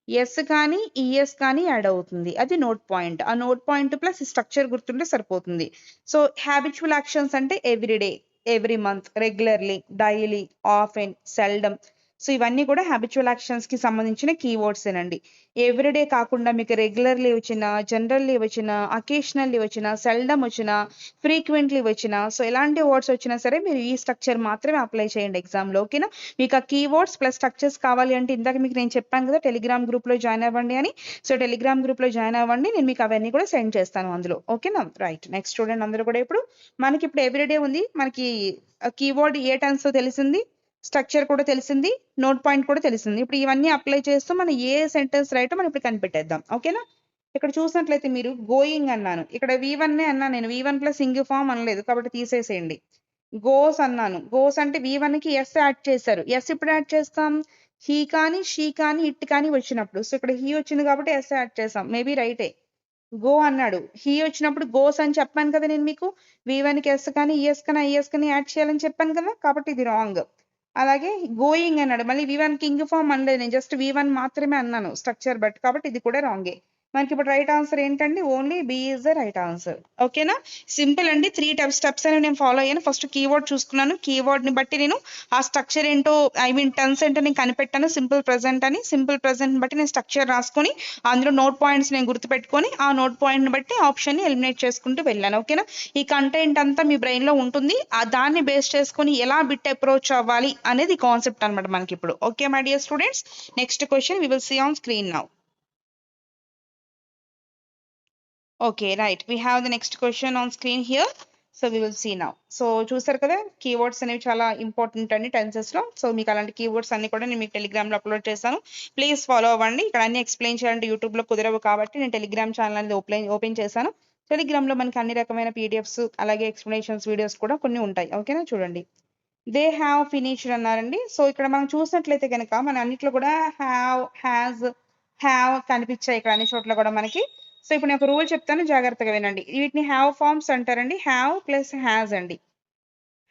యెస్ కానీ, ఈఎస్ కానీ యాడ్ అవుతుంది. అది నోట్ పాయింట్. ఆ నోట్ పాయింట్ ప్లస్ స్ట్రక్చర్ గుర్తుంటే సరిపోతుంది. సో, హ్యాబిచ్యువల్ యాక్షన్స్ అంటే everyday, every month, regularly, daily, often, seldom. So, ఇవన్నీ కూడా హ్యాబిచ్యువల్ యాక్షన్స్‌కి సంబంధించిన కీవర్డ్సేనండి. ఎవ్రీడే కాకుండా మీకు రెగ్యులర్‌లీ వచ్చినా, జనరల్లీ వచ్చినా, అకేషనల్లీ వచ్చినా, సెల్డమ్ వచ్చినా, ఫ్రీక్వెంట్‌లీ వచ్చినా, సో, ఎలాంటి వర్డ్స్ వచ్చినా సరే మీరు ఈ స్ట్రక్చర్ మాత్రమే అప్లై చేయండి ఎగ్జామ్‌లో. ఓకేనా? మీకు ఆ కీవర్డ్స్ ప్లస్ స్ట్రక్చర్స్ కావాలి అంటే ఇందాక మీకు నేను చెప్పాను కదా! టెలిగ్రామ్ గ్రూప్‌లో జాయిన్ అవ్వండి అని. సో, టెలిగ్రామ్ గ్రూప్‌లో జాయిన్ అవ్వండి. నేను మీకు అవన్నీ కూడా సెండ్ చేస్తాను అందులో. ఓకేనా? రైట్. నెక్స్ట్ చూడండి అందరూ కూడా ఇప్పుడు మనకిప్పుడు ఎవ్రీడే ఉంది. మనకి కీవర్డ్ ఏ టెన్స్‌లో తెలిసింది. స్ట్రక్చర్ కూడా తెలిసింది. నోట్ పాయింట్ కూడా తెలిసింది. ఇప్పుడు ఇవన్నీ అప్లై చేస్తూ మనం ఏ సెంటెన్స్ రైటో మనం ఇప్పుడు కనిపెట్టేద్దాం. ఓకేనా? ఇక్కడ చూసినట్లయితే మీరు గోయింగ్ అన్నాను. ఇక్కడ V1 అన్నాను నేను. V1 ప్లస్ ఇంగ్ ఫార్మ్ అనలేదు. కాబట్టి తీసేసేయండి. గోస్ అన్నాను. గోస్ అంటే V1కి యెస్ యాడ్ చేశారు. యెస్ ఎప్పుడు యాడ్ చేస్తాం? హీ కానీ, షీ కానీ, ఇట్ కానీ వచ్చినప్పుడు. సో, ఇక్కడ హీ వచ్చింది కాబట్టి యెస్ యాడ్ చేసాం. మేబీ రైటే. గో అన్నాడు. హీ వచ్చినప్పుడు గోస్ అని చెప్పాను కదా నేను మీకు. V1కి ఎస్ కానీ, ఈఎస్ కానీ, ఐఎస్ కానీ యాడ్ చేయాలని చెప్పాను కదా! కాబట్టి ఇది రాంగ్. అలాగే గోయింగ్ అన్నాడు. మళ్ళీ V1కి ఇంగ్ ఫార్మ్ అనలేదు. నేను జస్ట్ V1 మాత్రమే అన్నాను స్ట్రక్చర్ బట్. కాబట్టి ఇది కూడా రాంగే. మనకిప్పుడు రైట్ ఆన్సర్ ఏంటండి? Only B is the right answer. ఓకేనా? సింపుల్ అండి. 3 స్టెప్స్ అనేవి నేను ఫాలో అయ్యాను. ఫస్ట్ కీవర్డ్ చూసుకున్నాను. కీవర్డ్‌ని బట్టి నేను ఆ స్ట్రక్చర్ ఏంటో టెన్స్ ఏంటో నేను కనిపెట్టాను. సింపుల్ ప్రెజెంట్ అని. సింపుల్ ప్రెజెంట్‌ని బట్టి నేను స్ట్రక్చర్ రాసుకొని అందులో నోట్ పాయింట్స్ నేను గుర్తుపెట్టుకొని ఆ నోట్ పాయింట్‌ని బట్టి ఆప్షన్‌ని ఎలిమినేట్ చేసుకుంటూ వెళ్ళాను. ఓకేనా? ఈ కంటెంట్ అంతా మీ బ్రెయిన్‌లో ఉంటుంది. దాన్ని బేస్ చేసుకొని ఎలా బిట్ అప్రోచ్ అవ్వాలి అనేది కాన్సెప్ట్ అన్నమాట మనకిప్పుడు. Okay my dear students. Next question we will see on screen now. Okay, right. We have the next question on screen here. So we will see now. So చూసారు కదా, కీవర్డ్స్ అనేవి చాలా ఇంపార్టెంట్ అండి టెన్సెస్ లో. సో మీకు అలాంటి కీవర్డ్స్ అన్ని కూడా నేను మీకు టెలిగ్రామ్ లో అప్లోడ్ చేశాను. ప్లీజ్ ఫాలో అవ్వండి. ఇక్కడ అన్ని ఎక్స్ప్లెయిన్ చేయాలంటే యూట్యూబ్ లో కుదరవు కాబట్టి నేను టెలిగ్రామ్ ఛానల్ అనేది ఓపెన్ చేశాను. టెలిగ్రామ్ లో మనకి అన్ని రకమైన పీడిఎఫ్స్ అలాగే ఎక్స్ప్లెనేషన్స్ వీడియోస్ కూడా కొన్ని ఉంటాయి. ఓకేనా? చూడండి. దే హ్యావ్ ఫినిష్డ్ అన్నారండి. సో ఇక్కడ మనం చూసినట్లయితే కనుక మన అన్నిట్లో కూడా హ్యావ్, హ్యావ్ కనిపించాయి ఇక్కడ అన్ని చోట్ల కూడా మనకి. సో ఇప్పుడు నేను ఒక రూల్ చెప్తాను, జాగ్రత్తగా వినండి. వీటిని హ్యావ్ ఫార్మ్స్ అంటారండి. హ్యావ్ ప్లస్ హ్యాజ్ అండి.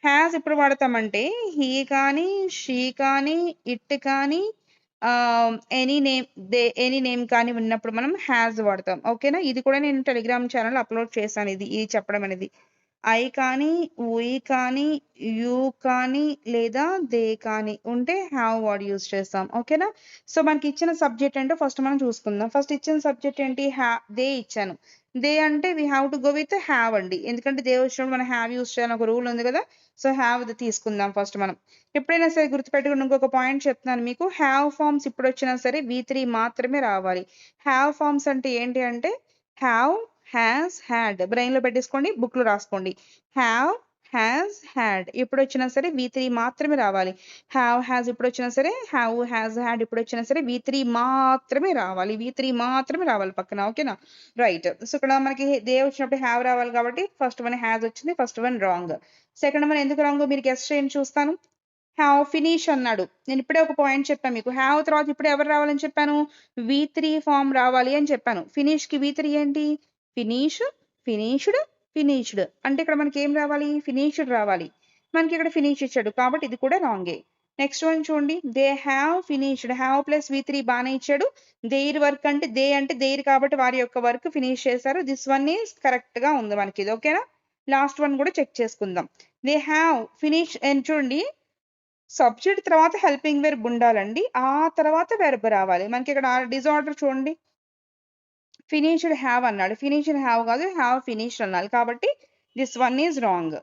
హ్యాజ్ ఎప్పుడు వాడతామంటే హీ కానీ, షీ కానీ, ఇట్ కానీ, ఎనీ నేమ్ కానీ ఉన్నప్పుడు మనం హ్యాజ్ వాడతాం. ఓకేనా? ఇది కూడా నేను టెలిగ్రామ్ ఛానల్ అప్లోడ్ చేశాను. ఇది చెప్పడం అనేది. ఐ కానీ, we కానీ, యూ కానీ లేదా దే కానీ ఉంటే హ్యావ్ వర్డ్ యూజ్ చేస్తాం. ఓకేనా? సో మనకి ఇచ్చిన సబ్జెక్ట్ ఏంటో ఫస్ట్ మనం చూసుకుందాం. ఫస్ట్ ఇచ్చిన సబ్జెక్ట్ ఏంటి? దే ఇచ్చాను. దే అంటే we have to go with have అండి. ఎందుకంటే దే వచ్చినప్పుడు మనం హ్యావ్ యూజ్ చేయాలని ఒక రూల్ ఉంది కదా. సో హ్యావ్ తీసుకుందాం ఫస్ట్ మనం. ఎప్పుడైనా సరే గుర్తుపెట్టుకుని ఇంకొక పాయింట్ చెప్తున్నాను మీకు. హ్యావ్ ఫార్మ్స్ ఇప్పుడు వచ్చినా సరే V3 మాత్రమే రావాలి. హ్యావ్ ఫార్మ్స్ అంటే ఏంటి అంటే హ్యావ్, హ్యాస్, హ్యాడ్. బ్రెయిన్ లో పెట్టేసుకోండి, బుక్ లో రాసుకోండి. హ్యావ్, హ్యాస్, హ్యాడ్ ఇప్పుడు వచ్చినా సరే V3 మాత్రమే రావాలి. హ్యావ్, హ్యాస్ ఇప్పుడు వచ్చినా సరే, హ్యావ్, హ్యాస్, హ్యాడ్ ఇప్పుడు వచ్చినా సరే V3 మాత్రమే రావాలి. V3 మాత్రమే రావాలి పక్కన. ఓకేనా? రైట్. సో ఇక్కడ మనకి దే వచ్చినప్పుడు హ్యావ్ రావాలి కాబట్టి ఫస్ట్ వన్ హ్యాస్ వచ్చింది. First one wrong. Second one ఎందుకు రాంగ్ మీరు గెస్ చేయండి చూస్తాను. హ్యావ్ ఫినిష్ అన్నాడు. నేను ఇప్పుడే ఒక పాయింట్ చెప్పాను మీకు. హ్యావ్ తర్వాత ఇప్పుడు ఎవరు రావాలని చెప్పాను? V3 ఫామ్ రావాలి అని చెప్పాను. ఫినిష్ కి V3 ఏంటి? Finish, finished, finished. అంటే ఇక్కడ మనకి ఏం రావాలి? ఫినిష్డ్ రావాలి. మనకి ఇక్కడ ఫినిష్ ఇచ్చాడు కాబట్టి ఇది కూడా రాంగే. నెక్స్ట్ వన్ చూడండి. They have finished. Have plus V3 బాగానే ఇచ్చాడు. దేర్ వర్క్ అంటే దేర్ కాబట్టి వారి యొక్క వర్క్ ఫినిష్ చేశారు. దిస్ వన్ ఈస్ కరెక్ట్ గా ఉంది మనకి ఇది. ఓకేనా? లాస్ట్ వన్ కూడా చెక్ చేసుకుందాం. దే హ్యావ్ ఫినిష్ అండ్ చూడండి, సబ్జెక్ట్ తర్వాత హెల్పింగ్ వెర్బ్ ఉండాలండి. ఆ తర్వాత వెర్బ్ రావాలి. మనకి ఇక్కడ డిజార్డర్ చూడండి. ఫినిష్డ్ హ్యావ్ అన్నాడు. ఫినిష్డ్ హ్యావ్ కాదు, హ్యావ్ ఫినిష్డ్ అన్నాడు. కాబట్టి this one is wrong.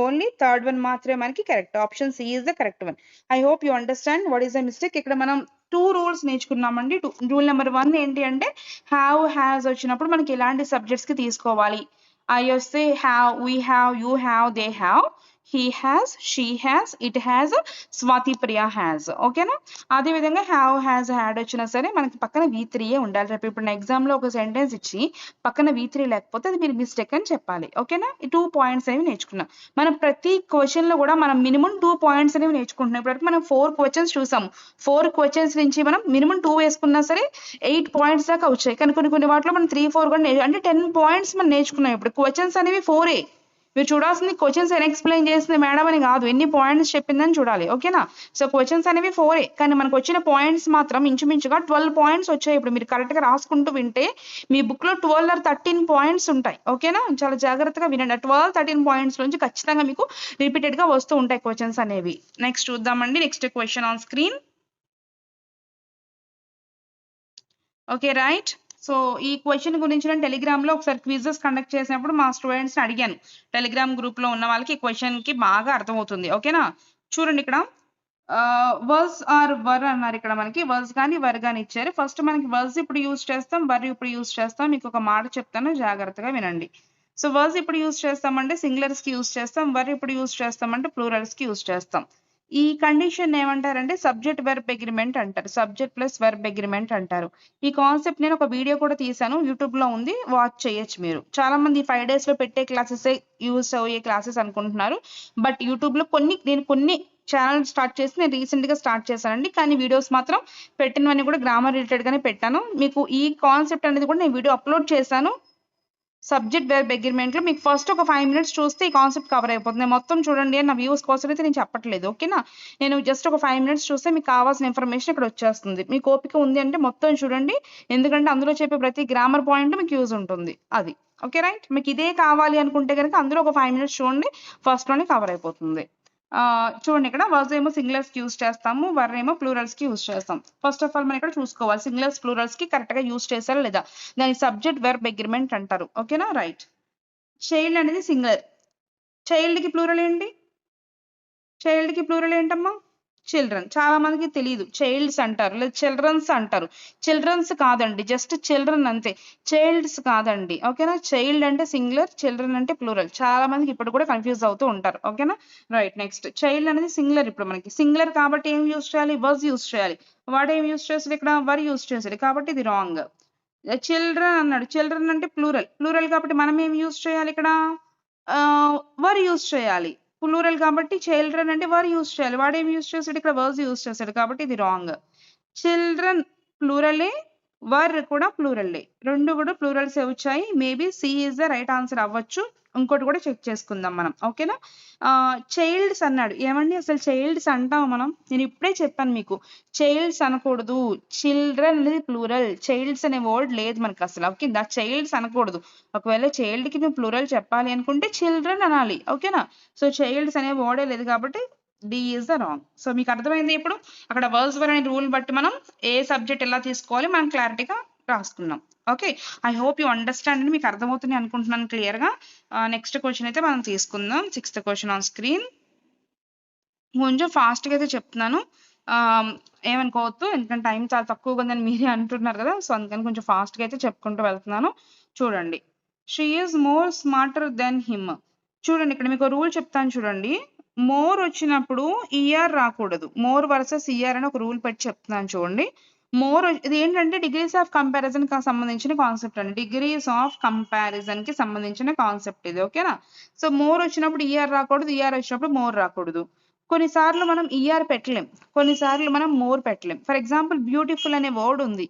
Only third one మాత్రమే మనకి correct. Option C is the correct one. I hope you understand what is the mistake. ఇక్కడ మనం 2 రూల్స్ నేర్చుకున్నామండి. రూల్ నెంబర్ 1 ఏంటి అంటే హ్యావ్, హ్యాస్ వచ్చినప్పుడు మనకి ఎలాంటి సబ్జెక్ట్స్ కి తీసుకోవాలి. I వస్తే have, we have, you have, they have, he has, she has, it has, Swathi Priya has. ఓకేనా? అదే విధంగా హ్యావ్, హ్యాస్, హ్యాడ్ వచ్చినా సరే మనకి పక్కన V3 ఉండాలి. రేపు ఇప్పుడు ఎగ్జామ్ లో ఒక సెంటెన్స్ ఇచ్చి పక్కన V3 లేకపోతే అది మీరు మిస్టేక్ అని చెప్పాలి. ఓకేనా? ఈ 2 పాయింట్స్ అనేవి నేర్చుకున్నాం. మనం ప్రతి క్వశ్చన్ లో కూడా మనం మినిమం 2 పాయింట్స్ అనేవి నేర్చుకుంటున్నాం. ఇప్పటివరకు మనం 4 క్వశ్చన్స్ చూసాము. 4 క్వశ్చన్స్ నుంచి మనం మినిమం 2 వేసుకున్నా సరే 8 పాయింట్స్ దాకా వచ్చాయి. కానీ కొన్ని వాటిలో మనం 3, 4 కూడా అంటే 10 పాయింట్స్ మనం నేర్చుకున్నాం. ఇప్పుడు క్వశ్చన్స్ అనేవి 4 మీరు చూడాల్సింది క్వశ్చన్స్ అని ఎక్స్ప్లెయిన్ చేసింది మేడం అని కాదు, ఎన్ని పాయింట్స్ చెప్పిందని చూడాలి. ఓకేనా? సో క్వశ్చన్స్ అనేవి 4 కానీ మనకు వచ్చిన పాయింట్స్ మాత్రం ఇంచుమించుగా 12 పాయింట్స్ వచ్చాయి. ఇప్పుడు మీరు కరెక్ట్ గా రాసుకుంటూ వింటే మీ బుక్ లో 12 or 13 పాయింట్స్ ఉంటాయి. ఓకేనా? చాలా జాగ్రత్తగా వినండి. 12, 13 పాయింట్స్ నుంచి ఖచ్చితంగా మీకు రిపీటెడ్ గా వస్తూ ఉంటాయి క్వశ్చన్స్ అనేవి. నెక్స్ట్ చూద్దామండి. Next question on screen. Okay right. So ఈ క్వశ్చన్ గురించి నేను టెలిగ్రామ్ లో ఒకసారి క్విజెస్ కండక్ట్ చేసినప్పుడు మా స్టూడెంట్స్ ని అడిగాను. టెలిగ్రామ్ గ్రూప్ లో ఉన్న వాళ్ళకి ఈ క్వశ్చన్ కి బాగా అర్థమవుతుంది. ఓకేనా? చూడండి ఇక్కడ వర్స్ ఆర్ వర్ అన్నారు. ఇక్కడ మనకి వర్స్ కానీ వర్ కానీ ఇచ్చారు. ఫస్ట్ మనకి వర్స్ ఇప్పుడు యూజ్ చేస్తాం, వర్ ఇప్పుడు యూజ్ చేస్తాం. మీకు ఒక మాట చెప్తాను, జాగ్రత్తగా వినండి. సో వర్స్ ఇప్పుడు యూజ్ చేస్తామంటే సింగులర్స్ కి యూజ్ చేస్తాం, వర్ ఇప్పుడు యూజ్ చేస్తామంటే ప్లూరల్స్ కి యూజ్ చేస్తాం. ఈ కండిషన్ ఏమంటారంటే సబ్జెక్ట్ వెర్బ్ అగ్రిమెంట్ అంటారు. సబ్జెక్ట్ ప్లస్ వెర్బ్ అగ్రిమెంట్ అంటారు. ఈ కాన్సెప్ట్ నేను ఒక వీడియో కూడా తీసాను, యూట్యూబ్ లో ఉంది, వాచ్ చేయొచ్చు మీరు. చాలా మంది 5 days లో పెట్టే క్లాసెస్ యూజ్ అయ్యే క్లాసెస్ అనుకుంటున్నారు. బట్ యూట్యూబ్ లో నేను కొన్ని ఛానల్ స్టార్ట్ చేసి నేను రీసెంట్గా స్టార్ట్ చేశానండి, కానీ వీడియోస్ మాత్రం పెట్టినవన్నీ కూడా గ్రామర్ రిలేటెడ్గానే పెట్టాను. మీకు ఈ కాన్సెప్ట్ అనేది కూడా నేను వీడియో అప్లోడ్ చేశాను. సబ్జెక్ట్ వెర్బ్ అగ్రిమెంట్లో మీకు ఫస్ట్ ఒక 5 minutes చూస్తే ఈ కాన్సెప్ట్ కవర్ అయిపోతుంది. మొత్తం చూడండి అని నా వ్యూస్ కోసం అయితే నేను చెప్పట్లేదు, ఓకేనా. నేను జస్ట్ ఒక 5 minutes చూస్తే మీకు కావాల్సిన ఇన్ఫర్మేషన్ ఇక్కడ వచ్చేస్తుంది. మీకు ఓపిక ఉంది అంటే మొత్తం చూడండి, ఎందుకంటే అందులో చెప్పే ప్రతి గ్రామర్ పాయింట్ మీకు యూజ్ ఉంటుంది. అది ఓకే రైట్. మీకు ఇదే కావాలి అనుకుంటే కనుక అందులో ఒక 5 minutes చూడండి, ఫస్ట్లోనే కవర్ అయిపోతుంది. చూడండి, ఇక్కడ వర్స్ ఏమో సింగులర్స్ కి యూజ్ చేస్తాము, వర్ ఏమో ప్లూరల్స్ కి యూజ్ చేస్తాం. ఫస్ట్ ఆఫ్ ఆల్ మనం ఇక్కడ చూసుకోవాలి సింగులర్స్ ప్లూరల్స్ కి కరెక్ట్ గా యూజ్ చేశారా లేదా. దాని సబ్జెక్ట్ వెర్బ్ అగ్రిమెంట్ అంటారు, ఓకేనా రైట్. చైల్డ్ అనేది సింగులర్, చైల్డ్ కి ప్లూరల్ ఏంటి? చైల్డ్ కి ప్లూరల్ ఏంటమ్మా? చిల్డ్రన్. చాలా మందికి తెలియదు, చైల్డ్స్ అంటారు లేదా చిల్డ్రన్స్ అంటారు. చిల్డ్రన్స్ కాదండి, జస్ట్ చిల్డ్రన్ అంతే, చైల్డ్స్ కాదండి, ఓకేనా. చైల్డ్ అంటే సింగులర్, చిల్డ్రన్ అంటే ప్లూరల్. చాలా మందికి ఇప్పుడు కూడా కన్ఫ్యూజ్ అవుతూ ఉంటారు, ఓకేనా రైట్. నెక్స్ట్ చైల్డ్ అనేది సింగులర్. ఇప్పుడు మనకి సింగులర్ కాబట్టి ఏం యూజ్ చేయాలి? వాజ్ యూజ్ చేయాలి. వాడు ఏం యూజ్ చేసాడు? ఇక్కడ వర్ యూజ్ చేసాడు, కాబట్టి ఇది రాంగ్. చిల్డ్రన్ అన్నాడు, చిల్డ్రన్ అంటే ప్లూరల్, ప్లూరల్ కాబట్టి మనం ఏం యూజ్ చేయాలి? ఇక్కడ వర్ యూజ్ చేయాలి. ప్లూరల్ కాబట్టి చిల్డ్రన్ అంటే వర్ యూజ్ చేయాలి. వాడు ఏం యూజ్ చేశాడు? ఇక్కడ వర్స్ యూజ్ చేశాడు, కాబట్టి ఇది రాంగ్. చిల్డ్రన్ ప్లూరలే, వర్ కూడా ప్లూరల్లే, రెండు కూడా ప్లూరల్స్ వచ్చాయి. Maybe C is the right answer అవ్వచ్చు. ఇంకోటి కూడా చెక్ చేసుకుందాం మనం, ఓకేనా. చైల్డ్స్ అన్నాడు, ఏమండి అసలు చైల్డ్స్ అంటాం మనం? నేను ఇప్పుడే చెప్పాను మీకు, చైల్డ్స్ అనకూడదు, చిల్డ్రన్ అనేది ప్లూరల్, చైల్డ్స్ అనే వర్డ్ లేదు మనకు అసలు, ఓకే. చైల్డ్స్ అనకూడదు. ఒకవేళ చైల్డ్ కి నువ్వు ప్లూరల్ చెప్పాలి అనుకుంటే చిల్డ్రన్ అనాలి, ఓకేనా. సో చైల్డ్స్ అనే వర్డే లేదు కాబట్టి D is the wrong. So మీకు అర్థమైంది ఇప్పుడు, అక్కడ వర్స్ వర్ అనే రూల్ బట్టి మనం ఏ సబ్జెక్ట్ ఎలా తీసుకోవాలి మనం క్లారిటీగా రాసుకున్నాం, okay. I hope you understand అని మీకు అర్థమవుతుంది అనుకుంటున్నాను క్లియర్గా. నెక్స్ట్ క్వశ్చన్ అయితే మనం తీసుకుందాం. 6th question on screen. కొంచెం ఫాస్ట్గా అయితే చెప్తున్నాను, ఏమనుకోవద్దు, ఎందుకంటే టైం చాలా తక్కువగా ఉందని మీరే అంటున్నారు కదా, సో అందుకని కొంచెం ఫాస్ట్గా అయితే చెప్పుకుంటూ వెళ్తున్నాను. చూడండి, she is more smarter than him. చూడండి, ఇక్కడ మీకు రూల్ చెప్తాను చూడండి. మోర్ వచ్చినప్పుడు ఈఆర్ రాకూడదు, మోర్ వర్సెస్ ఈఆర్ అని ఒక రూల్ పెట్టి చెప్తున్నాను చూడండి. మోర్ ఇది ఏంటంటే డిగ్రీస్ ఆఫ్ కంపారిజన్ కి సంబంధించిన కాన్సెప్ట్ అండి, డిగ్రీస్ ఆఫ్ కంపారిజన్ కి సంబంధించిన కాన్సెప్ట్ ఇది, ఓకేనా. సో మోర్ వచ్చినప్పుడు ఈఆర్ రాకూడదు, ఈఆర్ వచ్చినప్పుడు మోర్ రాకూడదు. కొన్నిసార్లు మనం ఈఆర్ పెట్టలేం, కొన్నిసార్లు మనం మోర్ పెట్టలేం. ఫర్ ఎగ్జాంపుల్ బ్యూటిఫుల్ అనే వర్డ్ ఉంది,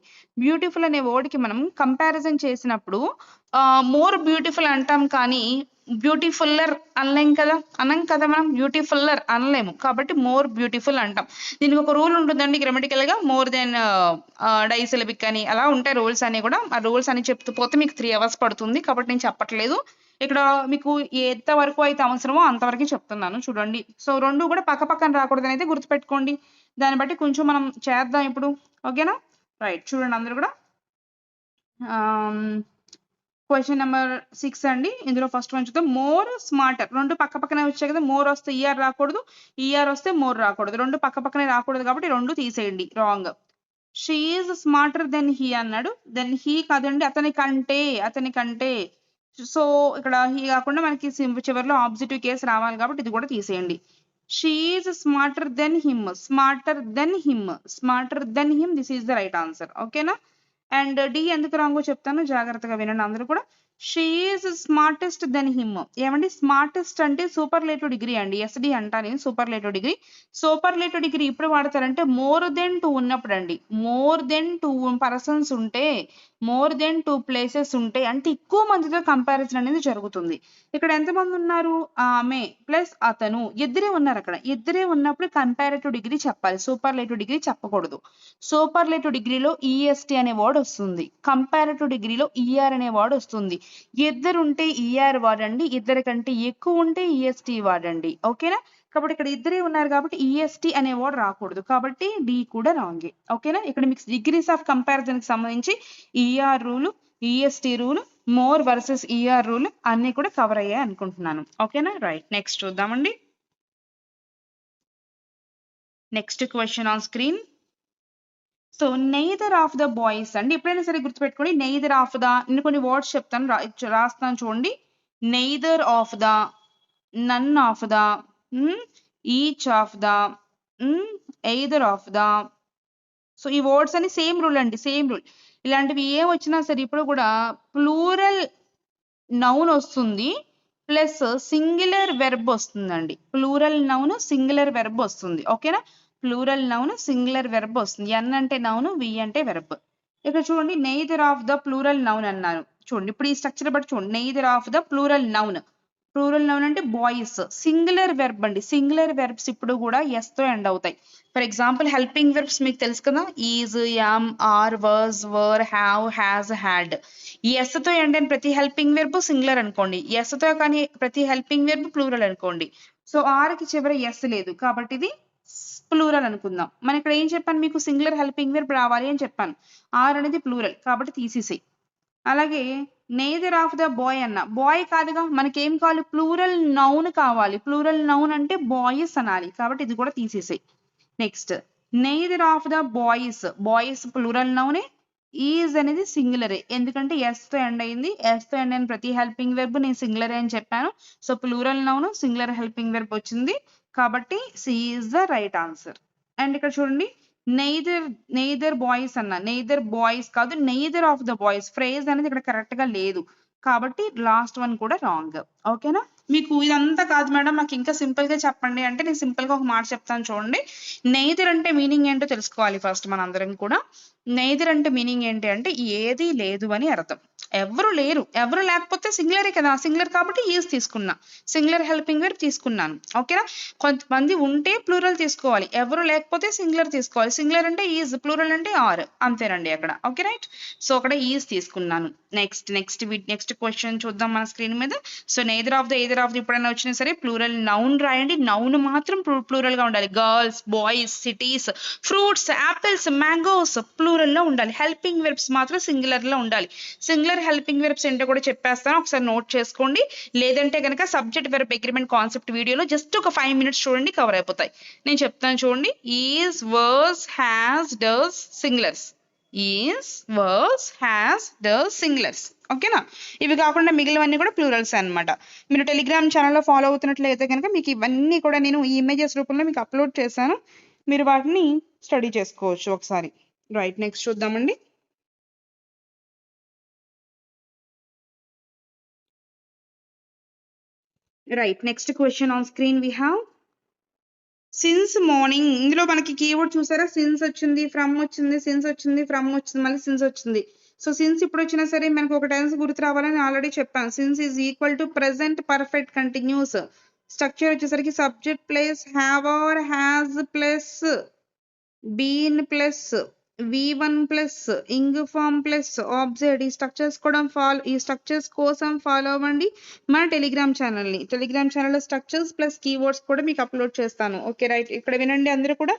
బ్యూటిఫుల్ అనే వర్డ్ కి మనం కంపారిజన్ చేసినప్పుడు మోర్ బ్యూటిఫుల్ అంటాం, కానీ బ్యూటిఫుల్లర్ అనలేం కదా, అనం కదా, మనం బ్యూటిఫుల్లర్ అనలేము, కాబట్టి మోర్ బ్యూటిఫుల్ అంటాం. దీనికి ఒక రూల్ ఉంటుందండి గ్రామటికల్ గా, మోర్ దెన్ డైసిలబిక్ అని అలా ఉంటాయి రూల్స్ అన్ని కూడా. ఆ రూల్స్ అని చెప్తూ పోతే మీకు 3 hours పడుతుంది, కాబట్టి నేను చెప్పట్లేదు. ఇక్కడ మీకు ఎంత వరకు అయితే అవసరమో అంతవరకు చెప్తున్నాను చూడండి. సో రెండు కూడా పక్క పక్కన రాకూడదని అయితే గుర్తుపెట్టుకోండి, దాన్ని బట్టి కొంచెం మనం చేద్దాం ఇప్పుడు, ఓకేనా రైట్. చూడండి అందరూ కూడా, క్వశ్చన్ నెంబర్ 6 అండి. ఇందులో ఫస్ట్ వన్ చూద్దాం. మోర్ స్మార్టర్, రెండు పక్క పక్కనే వచ్చాయి కదా, మోర్ వస్తే ఈఆర్ రాకూడదు, ఈఆర్ వస్తే మోర్ రాకూడదు, రెండు పక్క పక్కనే రాకూడదు కాబట్టి రెండు తీసేయండి, wrong. She is smarter then he అన్నాడు, దెన్ హీ కాదండి, అతని కంటే, అతని కంటే. సో ఇక్కడ హీ కాకుండా మనకి చివరిలో ఆబ్జెక్టివ్ కేస్ రావాలి కాబట్టి ఇది కూడా తీసేయండి. She is smarter than him, smarter than him, smarter than him, this is the right answer, ఓకేనా. అండ్ డి ఎందుకు రాంగో చెప్తాను, జాగ్రత్తగా వినండి అందరూ కూడా. She is smartest than him, ఏమండి స్మార్టెస్ట్ అంటే సూపర్లేటివ్ డిగ్రీ అండి, ఎస్డి అంటాను నేను, సూపర్లేటివ్ డిగ్రీ. సూపర్లేటివ్ డిగ్రీ ఇప్పుడు వాడతారంటే మోర్ దెన్ 2 ఉన్నప్పుడు అండి, మోర్ దెన్ 2 పర్సన్స్ ఉంటే, మోర్ దెన్ 2 ప్లేసెస్ ఉంటే, అంటే ఎక్కువ మందితో కంపారిజన్ అనేది జరుగుతుంది. ఇక్కడ ఎంతమంది ఉన్నారు? ఆమె ప్లస్ అతను, ఇద్దరే ఉన్నారు. అక్కడ ఇద్దరే ఉన్నప్పుడు కంపారిటివ్ డిగ్రీ చెప్పాలి, సూపర్లేటివ్ డిగ్రీ చెప్పకూడదు. సూపర్లేటివ్ డిగ్రీలో ఈఎస్టీ అనే వర్డ్ వస్తుంది, కంపారిటివ్ డిగ్రీలో ఈఆర్ అనే వర్డ్ వస్తుంది. ఇద్దరు ఉంటే ఈఆర్ వాడండి, ఇద్దరి కంటే ఎక్కువ ఉంటే ఈఎస్టీ వాడండి, ఓకేనా. కాబట్టి ఇక్కడ ఇద్దరే ఉన్నారు కాబట్టి ఈఎస్టీ అనే వర్డ్ రాకూడదు, కాబట్టి డి కూడా రాంగే, ఓకేనా. ఇక్కడ మీకు డిగ్రీస్ ఆఫ్ కంపారిజన్ కి సంబంధించి ER rule, EST rule, more versus ER rule అన్ని కూడా కవర్ అయ్యాయి అనుకుంటున్నాను, ఓకేనా రైట్. నెక్స్ట్ చూద్దామండి. Next question on screen. So neither of the boys అండి, ఎప్పుడైనా సరే గుర్తుపెట్టుకోండి, నెయిదర్ ఆఫ్ ద, నేను కొన్ని వర్డ్స్ చెప్తాను రాస్తాను చూడండి. Neither of the, none of the, each of the, either of the. So ఈ వర్డ్స్ అని సేమ్ రూల్ అండి, సేమ్ రూల్. ఇలాంటివి ఏం వచ్చినా సరే ఇప్పుడు కూడా ప్లూరల్ నౌన్ వస్తుంది, ప్లస్ సింగులర్ వెర్బ్ వస్తుందండి. ప్లూరల్ నౌన్ సింగులర్ వెర్బ్ వస్తుంది. ఓకేనా, ప్లూరల్ నౌన్ సింగులర్ వెర్బ్ వస్తుంది. ఎన్ అంటే నౌన్, వి అంటే వెర్బ్. ఇక్కడ చూడండి neither of the plural noun అన్నాను. చూడండి ఇప్పుడు ఈ స్ట్రక్చర్ బట్టి చూడండి, neither of the plural noun. Plural noun అంటే బాయ్స్. సింగులర్ వెర్బ్ అండి. సింగులర్ వెర్బ్స్ ఇప్పుడు కూడా ఎస్ తో ఎండ్ అవుతాయి. ఫర్ ఎగ్జాంపుల్ హెల్పింగ్ వెర్బ్స్ మీకు తెలుసు కదా, is, am, are, was, were, have, has, had. ఈ ఎస్ తో ఎండ్ అయిన ప్రతి హెల్పింగ్ వెర్బ్ సింగులర్ అనుకోండి, ఎస్ తో కానీ ప్రతి హెల్పింగ్ వెర్బ్ ప్లూరల్ అనుకోండి. సో ఆర్ కి చివరి ఎస్ లేదు కాబట్టి ఇది ప్లూరల్ అనుకుందాం. మన ఇక్కడ ఏం చెప్పాను, మీకు సింగులర్ హెల్పింగ్ వెర్బ్ రావాలి అని చెప్పాను. ఆర్ అనేది ప్లూరల్ కాబట్టి తీసేసేయి. అలాగే నేదర్ ఆఫ్ ద బాయ్ అన్న, బాయ్ కాదుగా, మనకి ఏం కావాలి, ప్లూరల్ నౌన్ కావాలి. ప్లూరల్ నౌన్ అంటే బాయ్స్ అనాలి కాబట్టి ఇది కూడా తీసేసాయి. Next neither of the boys, boys plural నౌనే, ఈజ్ అనేది సింగులరే ఎందుకంటే ఎస్ తో ఎండ్ అయింది. ఎస్ తో ఎండ్ అయిన ప్రతి హెల్పింగ్ వెర్బ్ నేను సింగులరే అని చెప్పాను. So plural noun singular helping verb వచ్చింది కాబట్టి C is the right answer. And ఇక్కడ చూడండి నెయిదర్ బాయ్స్ అన్న, నెయిదర్ బాయ్స్ కాదు, neither of the boys. Phrase అనేది ఇక్కడ కరెక్ట్ గా లేదు కాబట్టి లాస్ట్ వన్ కూడా రాంగ్. ఓకేనా, మీకు ఇదంతా కాదు మేడం నాకు ఇంకా సింపుల్ గా చెప్పండి అంటే నేను సింపుల్ గా ఒక మాట చెప్తాను చూడండి. నెయిదర్ అంటే మీనింగ్ ఏంటో తెలుసుకోవాలి ఫస్ట్ మనందరం కూడా. నెయిదర్ అంటే మీనింగ్ ఏంటి అంటే ఏది లేదు అని అర్థం. ఎవరు లేరు, ఎవరు లేకపోతే సింగులరే కదా, సింగులర్ కాబట్టి ఈజ్ తీసుకున్నా, సింగులర్ హెల్పింగ్ వెర్బ్ తీసుకున్నాను. ఓకేనా, కొంతమంది ఉంటే ప్లూరల్ తీసుకోవాలి, ఎవరు లేకపోతే సింగులర్ తీసుకోవాలి. సింగులర్ అంటే ఈజ్, ప్లూరల్ అంటే ఆర్, అంతేనండి అక్కడ. ఓకే రైట్, సో అక్కడ ఈజ్ తీసుకున్నాను. నెక్స్ట్ క్వశ్చన్ చూద్దాం మన స్క్రీన్ మీద. So neither of the either of the ఎప్పుడైనా వచ్చినా సరే ప్లూరల్ నౌన్ రాయండి. నౌన్ మాత్రం ప్లూరల్ గా ఉండాలి. Girls, boys, cities, fruits, apples, mangoes plural లో ఉండాలి. హెల్పింగ్ వెర్బ్స్ మాత్రం సింగులర్ లో ఉండాలి. సింగులర్ హెల్పింగ్ వెర్బ్స్ ఏంటో కూడా చెప్పేస్తాను, ఒకసారి నోట్ చేసుకోండి. లేదంటే కనుక సబ్జెక్ట్ వెర్బ్ అగ్రిమెంట్ కాన్సెప్ట్ వీడియోలో జస్ట్ ఒక 5 minutes చూడండి, కవర్ అయిపోతాయి. నేను చెప్తాను చూడండి. Is, was, has, does singulars. Is, was, has, does singulars. ఓకేనా, ఇవి కాకుండా మిగిలినవన్నీ కూడా ప్లూరల్స్ అన్నమాట. మీరు టెలిగ్రామ్ ఛానల్లో ఫాలో అవుతున్నట్లయితే కనుక మీకు ఇవన్నీ కూడా నేను ఈ ఇమేజెస్ రూపంలో మీకు అప్లోడ్ చేశాను, మీరు వాటిని స్టడీ చేసుకోవచ్చు ఒకసారి. రైట్, నెక్స్ట్ చూద్దామండి. Right, next question on screen we have since morning. ఇందులో మనకి కీవర్డ్ చూసారా, సిన్స్ వచ్చింది, ఫ్రమ్ వచ్చింది, సిన్స్ వచ్చింది, ఫ్రమ్ వచ్చింది, మళ్ళీ సిన్స్ వచ్చింది. సో సిన్స్ ఇప్పుడు వచ్చినా సరే మనకు ఒక టెన్స్ గుర్తు రావాలని ఆల్రెడీ చెప్పాను. Since is equal to present perfect continuous. Structure వచ్చేసరికి subject plus have or has plus been plus V1 plus ing form plus object. ఈ స్ట్రక్చర్స్ కోసం ఫాలో అవ్వండి మన టెలిగ్రామ్ ఛానల్ని. టెలిగ్రామ్ ఛానల్లో స్ట్రక్చర్స్ ప్లస్ కీవర్డ్స్ కూడా మీకు అప్లోడ్ చేస్తాను. ఓకే రైట్, ఇక్కడ వినండి అందరూ కూడా.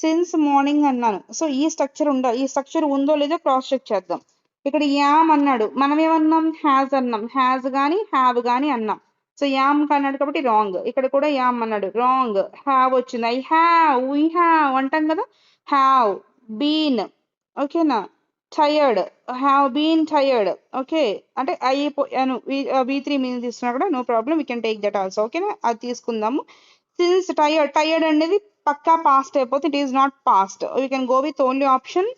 సిన్స్ మార్నింగ్ అన్నాను, సో ఈ స్ట్రక్చర్ ఉండాలి. ఈ స్ట్రక్చర్ ఉందో లేదో క్రాస్ చెక్ చేద్దాం. ఇక్కడ యామ్ అన్నాడు, మనం ఏమన్నాం, హ్యాజ్ అన్నాం. హ్యాజ్ గానీ హ్యావ్ గానీ అన్నాం. సో యామ్ అన్నాడు కాబట్టి రాంగ్. ఇక్కడ కూడా యామ్ అన్నాడు, రాంగ్. హ్యావ్ వచ్చింది, ఐ హ్యావ్, వీ హ్యావ్ అంటాం కదా. హ్యావ్ బీన్, ఓకేనా. Tired, have been tired. Okay, అంటే అయిపోయాను, V3 మీన్స్ తీసుకున్నా కూడా no problem, we can take that also. ఓకేనా, అది తీసుకుందాము. సిన్స్ టైర్డ్ అనేది పక్కా పాస్ట్ అయిపోతే it is not past. You can go with only option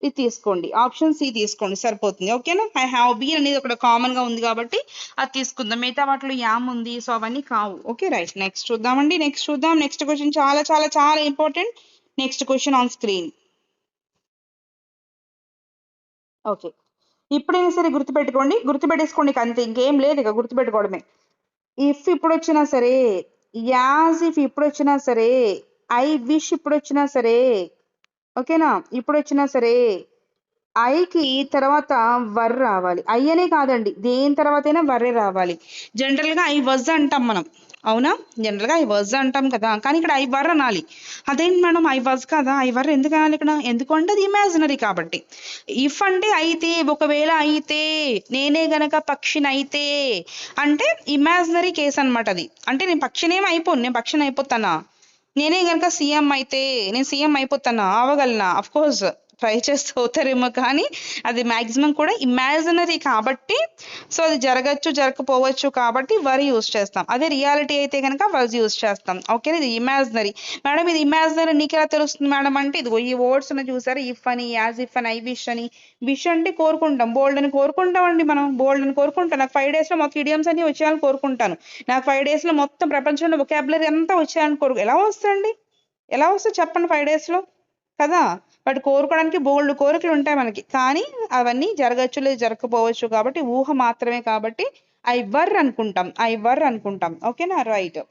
ఇది తీసుకోండి, ఆప్షన్ సి తీసుకోండి సరిపోతుంది. ఓకేనా, ఐ హ్యావ్ బీన్ అనేది ఒకటి కామన్ గా ఉంది కాబట్టి అది తీసుకుందాం. మిగతా వాటిలో యామ్ ఉంది, సో అవన్నీ కావు. ఓకే రైట్, నెక్స్ట్ చూద్దామండి. నెక్స్ట్ క్వశ్చన్ చాలా చాలా చాలా important. Next question on screen. Okay, ఇప్పుడైనా సరే గుర్తుపెట్టేసుకోండి అంతే, ఇంకేం లేదు ఇక గుర్తుపెట్టుకోవడమే. ఇఫ్ ఇప్పుడు వచ్చినా సరే, యాజ్ ఇఫ్ ఇప్పుడు వచ్చినా సరే, ఐ విష్ ఇప్పుడు వచ్చినా సరే, ఓకేనా, ఇప్పుడు వచ్చినా సరే ఐకి తర్వాత వర్ రావాలి. ఐ అనే కాదండి, దేని తర్వాత అయినా వర్రే రావాలి. జనరల్ గా ఐ వజ్ అంటాం మనం, అవునా, జనరల్ గా ఐ వజ్ అంటాం కదా, కానీ ఇక్కడ ఐ వర్ అనాలి. అదేంటి మేడం ఐ వజ్ కదా, ఐ వర్ ఎందుకు అనాలి ఇక్కడ, ఎందుకంటే అది ఇమాజినరీ కాబట్టి. ఇఫ్ అంటే అయితే, ఒకవేళ అయితే, నేనే గనక పక్షిని అయితే అంటే ఇమాజినరీ కేస్ అనమాట అది. అంటే నేను పక్షినేం అయిపోను, నేను పక్షిని అయిపోతానా. నేనే గనక సీఎం అయితే నేను సీఎం అయిపోతానా, అవగలనా, అఫ్ కోర్స్ ట్రై చేస్తూ అవుతారేమో, కానీ అది మ్యాక్సిమం కూడా ఇమాజినరీ కాబట్టి, సో అది జరగచ్చు జరగకపోవచ్చు కాబట్టి వర్ యూజ్ చేస్తాం. అదే రియాలిటీ అయితే కనుక వజ్ యూజ్ చేస్తాం. ఓకే, ఇది ఇమాజినరీ. మేడం ఇది ఇమాజినరీ నీకు ఎలా తెలుస్తుంది మేడం అంటే, ఇదిగో ఈ వర్డ్స్ ఉన్న చూసారు, ఇఫ్ అని, యాజ్ ఇఫ్ అని, ఐ విష్ అని. విష్ అంటే కోరుకుంటాం, బోల్డ్ అని కోరుకుంటాం అండి, మనం బోల్డ్ అని కోరుకుంటాం. నాకు 5 days లో మొత్తం ఇడియమ్స్ అన్ని వచ్చేయాలని కోరుకుంటాను. నాకు 5 days లో మొత్తం ప్రపంచంలో వొకాబులరీ అంతా వచ్చేయాలని ఎలా వస్తుంది, ఎలా వస్తుంది చెప్పండి 5 days లో కదా. బట్ కోరుకోవడానికి బోల్డ్ కోరికలు ఉంటాయి మనకి, కానీ అవన్నీ జరగచ్చు లేదు జరగకపోవచ్చు కాబట్టి ఊహ మాత్రమే, కాబట్టి ఐ వర్ అనుకుంటాం. ఓకేనా, రైట్.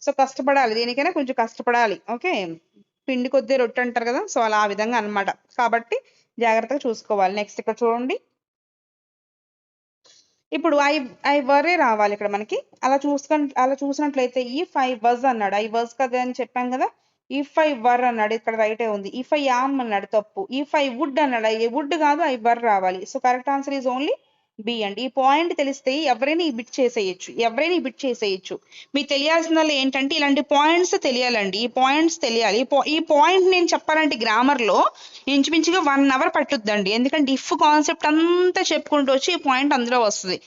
సో కష్టపడాలి, దేనికైనా కొంచెం కష్టపడాలి. ఓకే, పిండి కొద్దీ రొట్టె అంటారు కదా, సో అలా ఆ విధంగా అన్నమాట. కాబట్టి జాగ్రత్తగా చూసుకోవాలి. నెక్స్ట్ ఇక్కడ చూడండి, ఇప్పుడు ఐ వరే రావాలి ఇక్కడ మనకి. అలా చూసినట్లయితే ఇఫ్ ఐ వజ్ అన్నాడు, ఐ వజ్ కదా అని చెప్పాం కదా. ఇఫ్ ఐ వర్ అన్నాడు, ఇక్కడ రైటే ఉంది. ఇఫ్ ఐ యామ్ అన్నాడు, తప్పు. ఇఫ్ ఐ వుడ్ అన్నాడు, ఐ వుడ్ కాదు ఐ వర్ రావాలి. So correct answer is only B అండి. ఈ పాయింట్ తెలిస్తే ఎవరైనా ఈ బిట్ చేసేయచ్చు. మీకు తెలియాల్సిందల్లా ఏంటంటే ఇలాంటి పాయింట్స్ తెలియాలండి. ఈ పాయింట్స్ తెలియాలి. ఈ పాయింట్ నేను చెప్పాలంటే గ్రామర్ లో ఇంచుమించుగా 1 hour పట్టుద్దండి. ఎందుకంటే ఇఫ్ కాన్సెప్ట్ అంతా చెప్పుకుంటూ వచ్చి ఈ పాయింట్ అందులో వస్తుంది.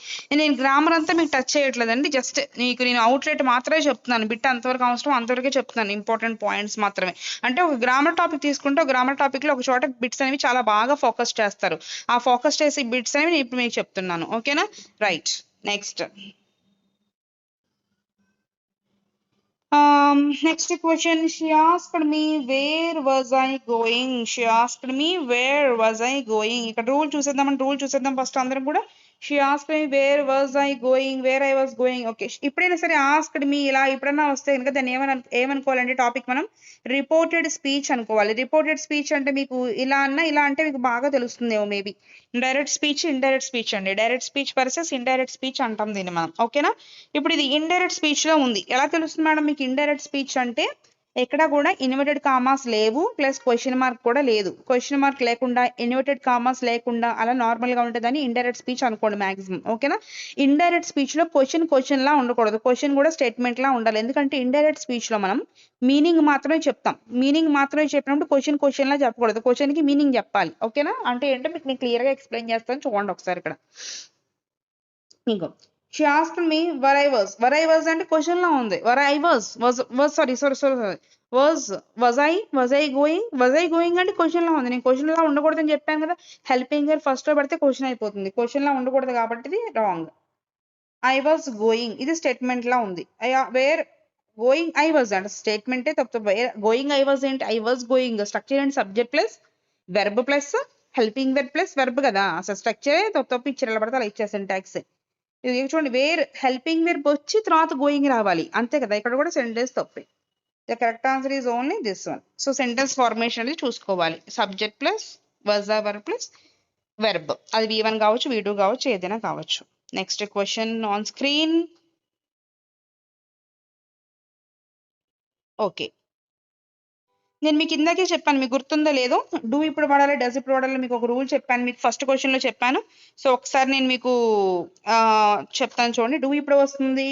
నేను గ్రామర్ అంతా మీకు టచ్ చేయట్లేదండి, జస్ట్ మీకు నేను అవుట్లెట్ మాత్రమే చెప్తున్నాను. బిట్ అంతవరకు అవసరం అంతవరకే చెప్తున్నాను, ఇంపార్టెంట్ పాయింట్స్ మాత్రమే. అంటే ఒక గ్రామర్ టాపిక్ తీసుకుంటే ఒక గ్రామర్ టాపిక్ లో ఒక చోట బిట్స్ అనేవి చాలా బాగా ఫోకస్ చేస్తారు. ఆ ఫోకస్ చేసే బిట్స్ అనేవి నేను ఇప్పుడు మీకు చెప్తున్నాను. ఓకేనా, right. Next next question, she asked me where was I going. ఇక్కడ రూల్ చూసేద్దాం ఫస్ట్ అందరం కూడా. she asked me where was I going, okay. ఇప్పుడైనా సరే asked me ఇలా ఎప్పుడన్నా వస్తే కనుక దాన్ని ఏమనుకోవాలంటే టాపిక్ మనం రిపోర్టెడ్ స్పీచ్ అనుకోవాలి. రిపోర్టెడ్ స్పీచ్ అంటే మీకు ఇలా అంటే మీకు బాగా తెలుస్తుందేమో maybe. Direct speech, indirect speech అండి. Direct speech versus indirect speech అంటాం దీన్ని మనం. ఓకేనా, ఇప్పుడు ఇది ఇండైరెక్ట్ స్పీచ్ లో ఉంది. ఎలా తెలుస్తుంది మేడం మీకు ఇండైరెక్ట్ స్పీచ్ అంటే? ఎక్కడ కూడా ఇన్వర్టెడ్ కామాస్ లేవు, ప్లస్ క్వశ్చన్ మార్క్ కూడా లేదు. క్వశ్చన్ మార్క్ లేకుండా, ఇన్వర్టెడ్ కామాస్ లేకుండా అలా నార్మల్ గా ఉంటుందని ఇండైరెక్ట్ స్పీచ్ అనుకోండి మాక్సిమం. ఓకేనా, ఇండైరెక్ట్ స్పీచ్ లో క్వశ్చన్ లా ఉండకూడదు, క్వశ్చన్ కూడా స్టేట్మెంట్ లా ఉండాలి. ఎందుకంటే ఇండైరెక్ట్ స్పీచ్ లో మనం మీనింగ్ మాత్రమే చెప్తాం. మీనింగ్ మాత్రమే చెప్పినప్పుడు క్వశ్చన్ లా చెప్పకూడదు, క్వశ్చన్ కి మీనింగ్ చెప్పాలి. ఓకేనా, అంటే ఏంటో మీకు నేను క్లియర్ గా ఎక్స్ప్లెయిన్ చేస్తాను, చూడండి ఒకసారి ఇక్కడ. ఇంకో she asked me where I was అంటే క్వశ్చన్ లా ఉంది. where I was going అంటే క్వశ్చన్ లా ఉంది. నేను క్వశ్చన్ లా ఉండకూడదని చెప్పాను కదా. హెల్పింగ్ వేర్ ఫస్ట్ లో పడితే క్వశ్చన్ అయిపోతుంది, క్వశ్చన్ లా ఉండకూడదు కాబట్టి ఇది రాంగ్. I was going ఇది స్టేట్మెంట్ లా ఉంది. వేర్ గోయింగ్ I was అంటే స్టేట్మెంటే తప్పు. గోయింగ్ I was ఏంటి, I was going structure and subject plus verb plus helping where plus verb కదా. అసలు స్ట్రక్చరే తప్పు ఇచ్చారు, ఎలా పడితే అలా ఇచ్చే సింటాక్స్. ఇది చూడండి, వేర్ హెల్పింగ్ వెర్బ్ వచ్చి తర్వాత గోయింగ్ రావాలి, అంతే కదా. ఇక్కడ కూడా సెంటెన్స్ తప్పే. The correct answer is only this one. So sentence formation అనేది చూసుకోవాలి, subject plus was verb plus verb. అది V1 కావచ్చు, V2 కావచ్చు, ఏదైనా కావచ్చు. Next question on screen. Okay, నేను మీకు ఇందాకే చెప్పాను, మీకు గుర్తుందో లేదో, డూ ఇప్పుడు వాడాలి, డస్ ఇప్పుడు వాడాలి, మీకు ఒక రూల్ చెప్పాను, మీకు ఫస్ట్ క్వశ్చన్ లో చెప్పాను. సో ఒకసారి నేను మీకు చెప్తాను చూడండి. డూ ఇప్పుడు వస్తుంది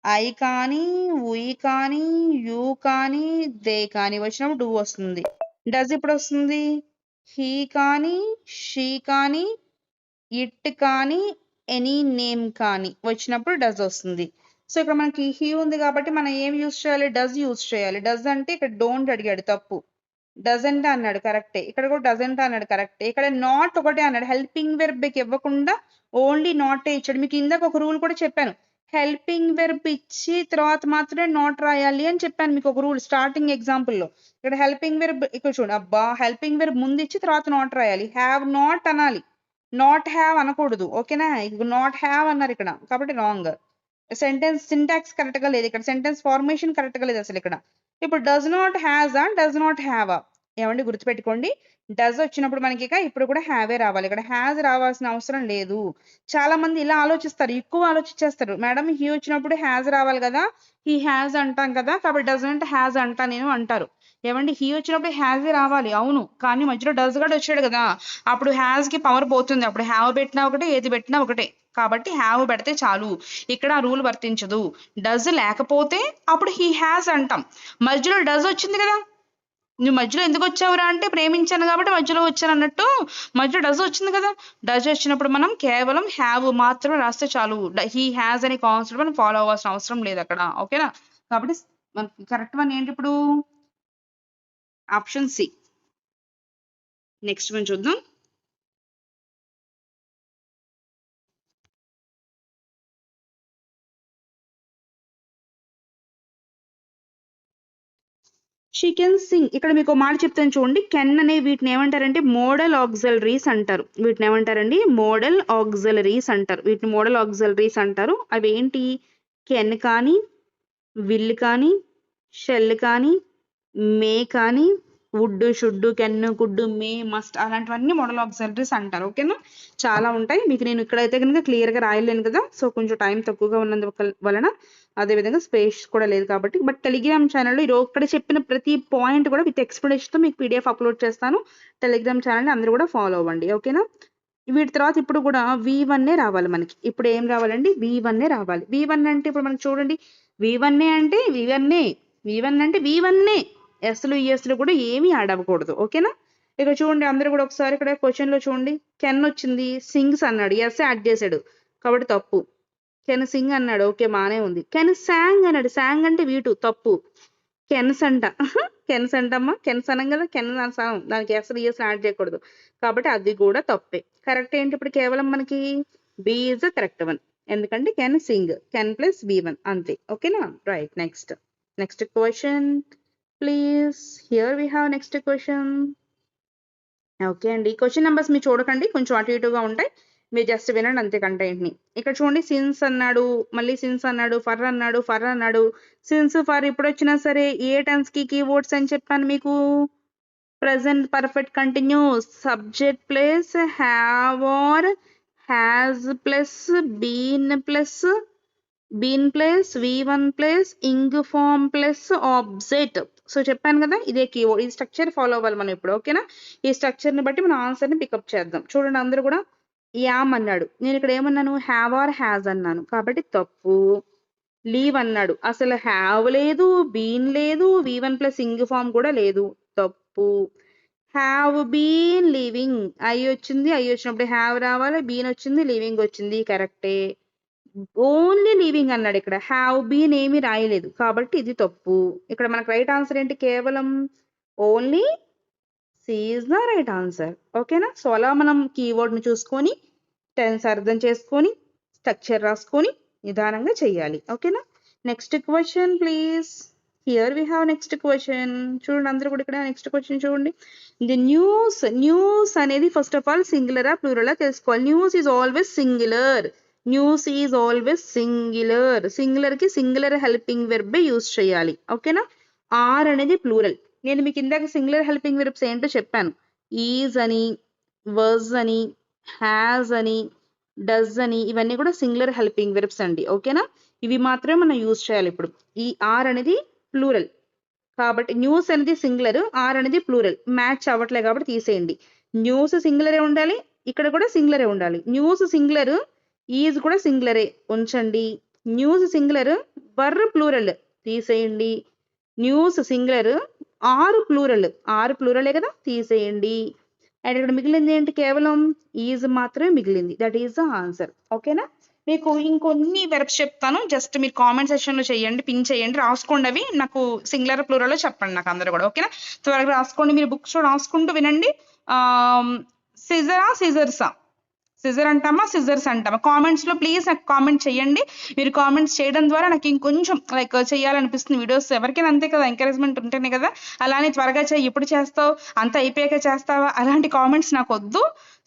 ఐ కానీ, we కానీ, యూ కానీ, దే కానీ వచ్చినప్పుడు డూ వస్తుంది. డస్ ఇప్పుడు వస్తుంది హీ కానీ, షీ కానీ, ఇట్ కానీ, ఎనీ నేమ్ కానీ వచ్చినప్పుడు డస్ వస్తుంది. సో ఇక్కడ మనకి హీ ఉంది కాబట్టి మనం ఏం యూజ్ చేయాలి, డస్ యూజ్ చేయాలి. డస్ అంటే ఇక్కడ డోంట్ అడిగాడు, తప్పు. డజంట్ అన్నాడు, కరెక్టే. ఇక్కడ కూడా డజంట్ అన్నాడు, కరెక్టే. ఇక్కడ నాట్ ఒకటే అన్నాడు, హెల్పింగ్ వెర్బ్ ఇవ్వకుండా ఓన్లీ నాటే ఇచ్చాడు. మీకు ఇందాక ఒక రూల్ కూడా చెప్పాను, హెల్పింగ్ వెర్బ్ ఇచ్చి తర్వాత మాత్రమే నాట్ రాయాలి అని చెప్పాను మీకు ఒక రూల్ స్టార్టింగ్ ఎగ్జాంపుల్ లో. ఇక్కడ హెల్పింగ్ వెర్బ్ ఇక్కడ చూడండి, అబ్బా హెల్పింగ్ వెర్బ్ ముందు ఇచ్చి తర్వాత నాట్ రాయాలి. హ్యావ్ నాట్ అనాలి, నాట్ హ్యావ్ అనకూడదు. ఓకేనా, నాట్ హ్యావ్ అన్నారు ఇక్కడ, కాబట్టి రాంగ్. సెంటెన్స్ సింటాక్స్ కరెక్ట్ గా లేదు, ఇక్కడ సెంటెన్స్ ఫార్మేషన్ కరెక్ట్ గా లేదు అసలు ఇక్కడ. ఇప్పుడు does not has does not have ఏమండి, గుర్తుపెట్టుకోండి. డస్ వచ్చినప్పుడు మనకి ఇప్పుడు కూడా హ్యావే రావాలి, ఇక్కడ హ్యాజ్ రావాల్సిన అవసరం లేదు. చాలా మంది ఇలా ఆలోచిస్తారు, ఎక్కువ ఆలోచించేస్తారు. మేడం హీ వచ్చినప్పుడు హ్యాజ్ రావాలి కదా, హీ హ్యాజ్ అంటాం కదా, కాబట్టి డస్ నాట్ హ్యాజ్ అంటా నేను అంటారు. ఏమండి హీ వచ్చినప్పుడు హ్యాజ్ రావాలి, అవును, కానీ మధ్యలో డస్ కూడా వచ్చాడు కదా, అప్పుడు హ్యాజ్ కి పవర్ పోతుంది. అప్పుడు హ్యావ్ పెట్టినా ఒకటే, ఏది పెట్టినా ఒకటే, కాబట్టి హ్యావ్ పెడితే చాలు. ఇక్కడ ఆ రూల్ వర్తించదు. డస్ లేకపోతే అప్పుడు హీ హ్యాజ్ అంటాం. మధ్యలో డస్ వచ్చింది కదా, నువ్వు మధ్యలో ఎందుకు వచ్చావురా అంటే ప్రేమించాను కాబట్టి మధ్యలో వచ్చాను అన్నట్టు మధ్యలో డజ్ వచ్చింది కదా. డజ్ వచ్చినప్పుడు మనం కేవలం హ్యావ్ మాత్రమే రాస్తే చాలు. హీ హ్యాజ్ అనే కాన్సెప్ట్ మనం ఫాలో అవ్వాల్సిన అవసరం లేదు అక్కడ. ఓకేనా? కాబట్టి మనకి కరెక్ట్ వన్ ఏంటి ఇప్పుడు? Option C. నెక్స్ట్ మనం చూద్దాం. She can sing. ఇక్కడ మీకు ఒక మాట చెప్తాను చూడండి. కెన్ అనే వీటిని ఏమంటారంటే మోడల్ ఆక్సిలరీస్ అంటారు. వీటిని ఏమంటారండి? మోడల్ ఆక్సిలరీస్ అంటారు. వీటిని మోడల్ ఆక్సిలరీస్ అంటారు. అవి ఏంటి? కెన్ కానీ, విల్ కానీ, షెల్ కానీ, మే కానీ, would, should, can, could, may, must అలాంటివన్నీ మోడల్ ఆక్సిలరీస్ అంటారు. ఓకేనా? చాలా ఉంటాయి. మీకు నేను ఇక్కడైతే కనుక క్లియర్గా రాయలేను కదా, సో కొంచెం టైం తక్కువగా ఉన్నందు వలన, అదేవిధంగా స్పేస్ కూడా లేదు కాబట్టి. బట్ టెలిగ్రామ్ ఛానల్లో ఈరోజు ఇక్కడ చెప్పిన ప్రతి పాయింట్ కూడా విత్ ఎక్స్ప్లెనేషన్తో మీకు పీడిఎఫ్ అప్లోడ్ చేస్తాను. టెలిగ్రామ్ ఛానల్ని అందరూ కూడా ఫాలో అవ్వండి. ఓకేనా? వీటి తర్వాత ఇప్పుడు కూడా V1 రావాలి మనకి. ఇప్పుడు ఏం రావాలండి? V1 రావాలి. V1 అంటే ఇప్పుడు మనకి చూడండి, V1 అంటే V1 అంటే V1. ఎస్లు ఈఎస్లు కూడా ఏమీ యాడ్ అవ్వకూడదు. ఓకేనా? ఇక్కడ చూడండి అందరూ కూడా ఒకసారి ఇక్కడ క్వశ్చన్లో చూడండి. కెన్ వచ్చింది, సింగ్స్ అన్నాడు, ఎస్ యాడ్ చేశాడు కాబట్టి తప్పు. కెన్ సింగ్ అన్నాడు, ఓకే బానే ఉంది. కెన్ సాంగ్ అన్నాడు, సాంగ్ అంటే V2 తప్పు. కెన్స్ అంట కెన్స్ అంటమ్మా, కెన్స్ అనం కదా, కెన్ అనం, దానికి ఎస్ ఈఎస్ యాడ్ చేయకూడదు కాబట్టి అది కూడా తప్పే. కరెక్ట్ ఏంటి ఇప్పుడు? కేవలం మనకి బి ఈజ్ కరెక్ట్ వన్. ఎందుకంటే can sing, can plus V1 అంతే. ఓకేనా? Right. Next question please. Here we have next question. Okay అండి, క్వశ్చన్ నెంబర్స్ మీరు చూడకండి, కొంచెం అటు ఇటుగా ఉంటాయి, మీరు జస్ట్ వినండి అంతే కంటెంట్ని. ఇక్కడ చూడండి, సిన్స్ అన్నాడు, మళ్ళీ సిన్స్ అన్నాడు, ఫర్ అన్నాడు. సిన్స్ ఫర్ ఇప్పుడు వచ్చినా సరే ఏ టెన్స్కి కీవర్డ్స్ అని చెప్పాను మీకు. Present perfect continuous, subject plus have or has plus been plus V1 plus ing form plus object. So చెప్పాను కదా, ఇదే కీవర్డ్. ఈ స్ట్రక్చర్ ఫాలో అవ్వాలి మనం ఇప్పుడు. ఓకేనా? ఈ స్ట్రక్చర్ని బట్టి మన ఆన్సర్ని పికప్ చేద్దాం. చూడండి అందరూ కూడా యామ్ అన్నాడు, నేను ఇక్కడ ఏమన్నాను? హ్యావ్ ఆర్ హ్యాజ్ అన్నాను కాబట్టి తప్పు. లీవ్ అన్నాడు, అసలు హ్యావ్ లేదు, బీన్ లేదు, V1 ప్లస్ ఇంగ్ ఫార్మ్ కూడా లేదు, తప్పు. హ్యావ్ బీన్ లివింగ్, ఐ వచ్చింది, ఐ వచ్చినప్పుడు హ్యావ్ రావాలి, బీన్ వచ్చింది, లివింగ్ వచ్చింది, కరెక్టే. ఓన్లీ లివింగ్ అన్నాడు, ఇక్కడ హ్యావ్ బీన్ ఏమీ రాయలేదు కాబట్టి ఇది తప్పు. ఇక్కడ మనకు రైట్ ఆన్సర్ ఏంటి? కేవలం only C is the right answer. ఓకేనా? సో అలా మనం కీవర్డ్ని చూసుకొని టెన్స్ అర్థం చేసుకొని స్ట్రక్చర్ రాసుకొని నిదానంగా చెయ్యాలి. ఓకేనా? Next question please. Here we have next question. చూడండి అందరూ కూడా ఇక్కడ నెక్స్ట్ క్వశ్చన్ చూడండి. ది న్యూస్ అనేది ఫస్ట్ ఆఫ్ ఆల్ సింగులరా ప్లూరలా తెలుసుకోవాలి. News is always singular. News is always singular. సింగులర్కి సింగులర్ హెల్పింగ్ వెర్బే యూజ్ చేయాలి. ఓకేనా? ఆర్ అనేది ప్లూరల్. నేను మీకు ఇందాక సింగులర్ హెల్పింగ్ వెర్బ్స్ ఏంటో చెప్పాను. ఈజ్ అని, వజ్ అని, హ్యాజ్ అని, డస్ అని, ఇవన్నీ కూడా సింగులర్ హెల్పింగ్ వెర్బ్స్ అండి. ఓకేనా? ఇవి మాత్రమే మనం యూజ్ చేయాలి ఇప్పుడు. ఈ ఆర్ అనేది ప్లూరల్ కాబట్టి న్యూస్ అనేది సింగులర్, ఆర్ అనేది ప్లూరల్, మ్యాచ్ అవ్వట్లేదు కాబట్టి తీసేయండి. న్యూస్ సింగులరే ఉండాలి, ఇక్కడ కూడా సింగులరే ఉండాలి. న్యూస్ సింగులర్, ఈజ్ కూడా సింగులరే ఉంచండి. న్యూస్ సింగులర్, వర్ ప్లూరల్ తీసేయండి. న్యూస్ సింగులర్, ఆరు ప్లూరలే కదా, తీసేయండి. అండ్ ఇక్కడ మిగిలింది ఏంటి? కేవలం ఈజ్ మాత్రమే మిగిలింది. That is the answer. ఓకేనా? మీకు ఇంకొన్ని వెర్బ్స్ చెప్తాను, జస్ట్ మీరు కామెంట్ సెక్షన్లో చేయండి, పిన్ చేయండి, రాసుకోండి. అవి నాకు సింగులర్ ప్లూరల్లో చెప్పండి నాకు అందరూ కూడా. ఓకేనా? త్వరగా రాసుకోండి, మీరు బుక్స్లో రాసుకుంటూ వినండి. సిజరా సిజర్సా, సిజర్ అంటామా సిజర్స్ అంటామా? కామెంట్స్లో ప్లీజ్ నాకు కామెంట్ చేయండి. మీరు కామెంట్స్ చేయడం ద్వారా నాకు ఇంకొంచెం లైక్ చేయాలనిపిస్తుంది వీడియోస్. ఎవరికైనా అంతే కదా, ఎంకరేజ్మెంట్ ఉంటేనే కదా. అలానే త్వరగా చేయి, ఎప్పుడు చేస్తావు, అంత అయిపోయాక చేస్తావా, అలాంటి కామెంట్స్ నాకు వద్దు.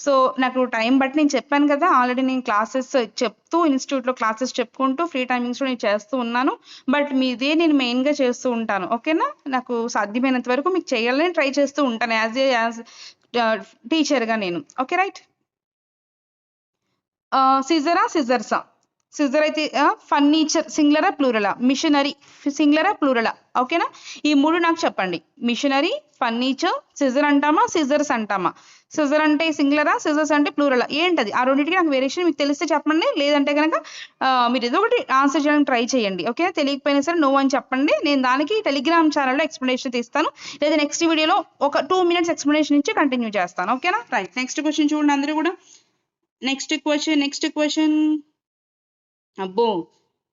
సో నాకు టైం బట్టి నేను చెప్పాను కదా, ఆల్రెడీ నేను క్లాసెస్ చెప్తూ ఇన్స్టిట్యూట్లో క్లాసెస్ చెప్పుకుంటూ ఫ్రీ టైమింగ్స్లో నేను చేస్తూ ఉన్నాను. బట్ మీదే నేను మెయిన్గా చేస్తూ ఉంటాను. ఓకేనా? నాకు సాధ్యమైనంత వరకు మీకు చేయాలని ట్రై చేస్తూ ఉంటాను యాజ్ టీచర్గా నేను. Okay right? సిజరా సిజర్సా? సిజర్ అయితే ఫర్నిచర్ సింగులరా ప్లూరలా, మిషనరీ సింగులరా ప్లూరలా, ఓకేనా? ఈ మూడు నాకు చెప్పండి. మిషనరీ, ఫర్నిచర్, సిజర్ అంటామా సిజర్స్ అంటామా? సిజర్ అంటే సింగులరా, సిజర్స్ అంటే ప్లూరలా, ఏంటది? ఆ రెండింటికి నాకు వేరియేషన్ మీకు తెలిస్తే చెప్పండి, లేదంటే కనుక మీరు ఏదో ఒకటి ఆన్సర్ చేయడానికి ట్రై చేయండి, ఓకే? తెలియకపోయినా సరే నో అని చెప్పండి, నేను దానికి టెలిగ్రామ్ ఛానల్లో ఎక్స్ప్లెనేషన్ ఇస్తాను, లేదా నెక్స్ట్ వీడియోలో ఒక 2 minutes ఎక్స్ప్లెనేషన్ ఇచ్చి కంటిన్యూ చేస్తాను, ఓకేనా? రైట్, నెక్స్ట్ క్వశ్చన్ చూడండి అందరూ కూడా. నెక్స్ట్ క్వశ్చన్ అబ్బో,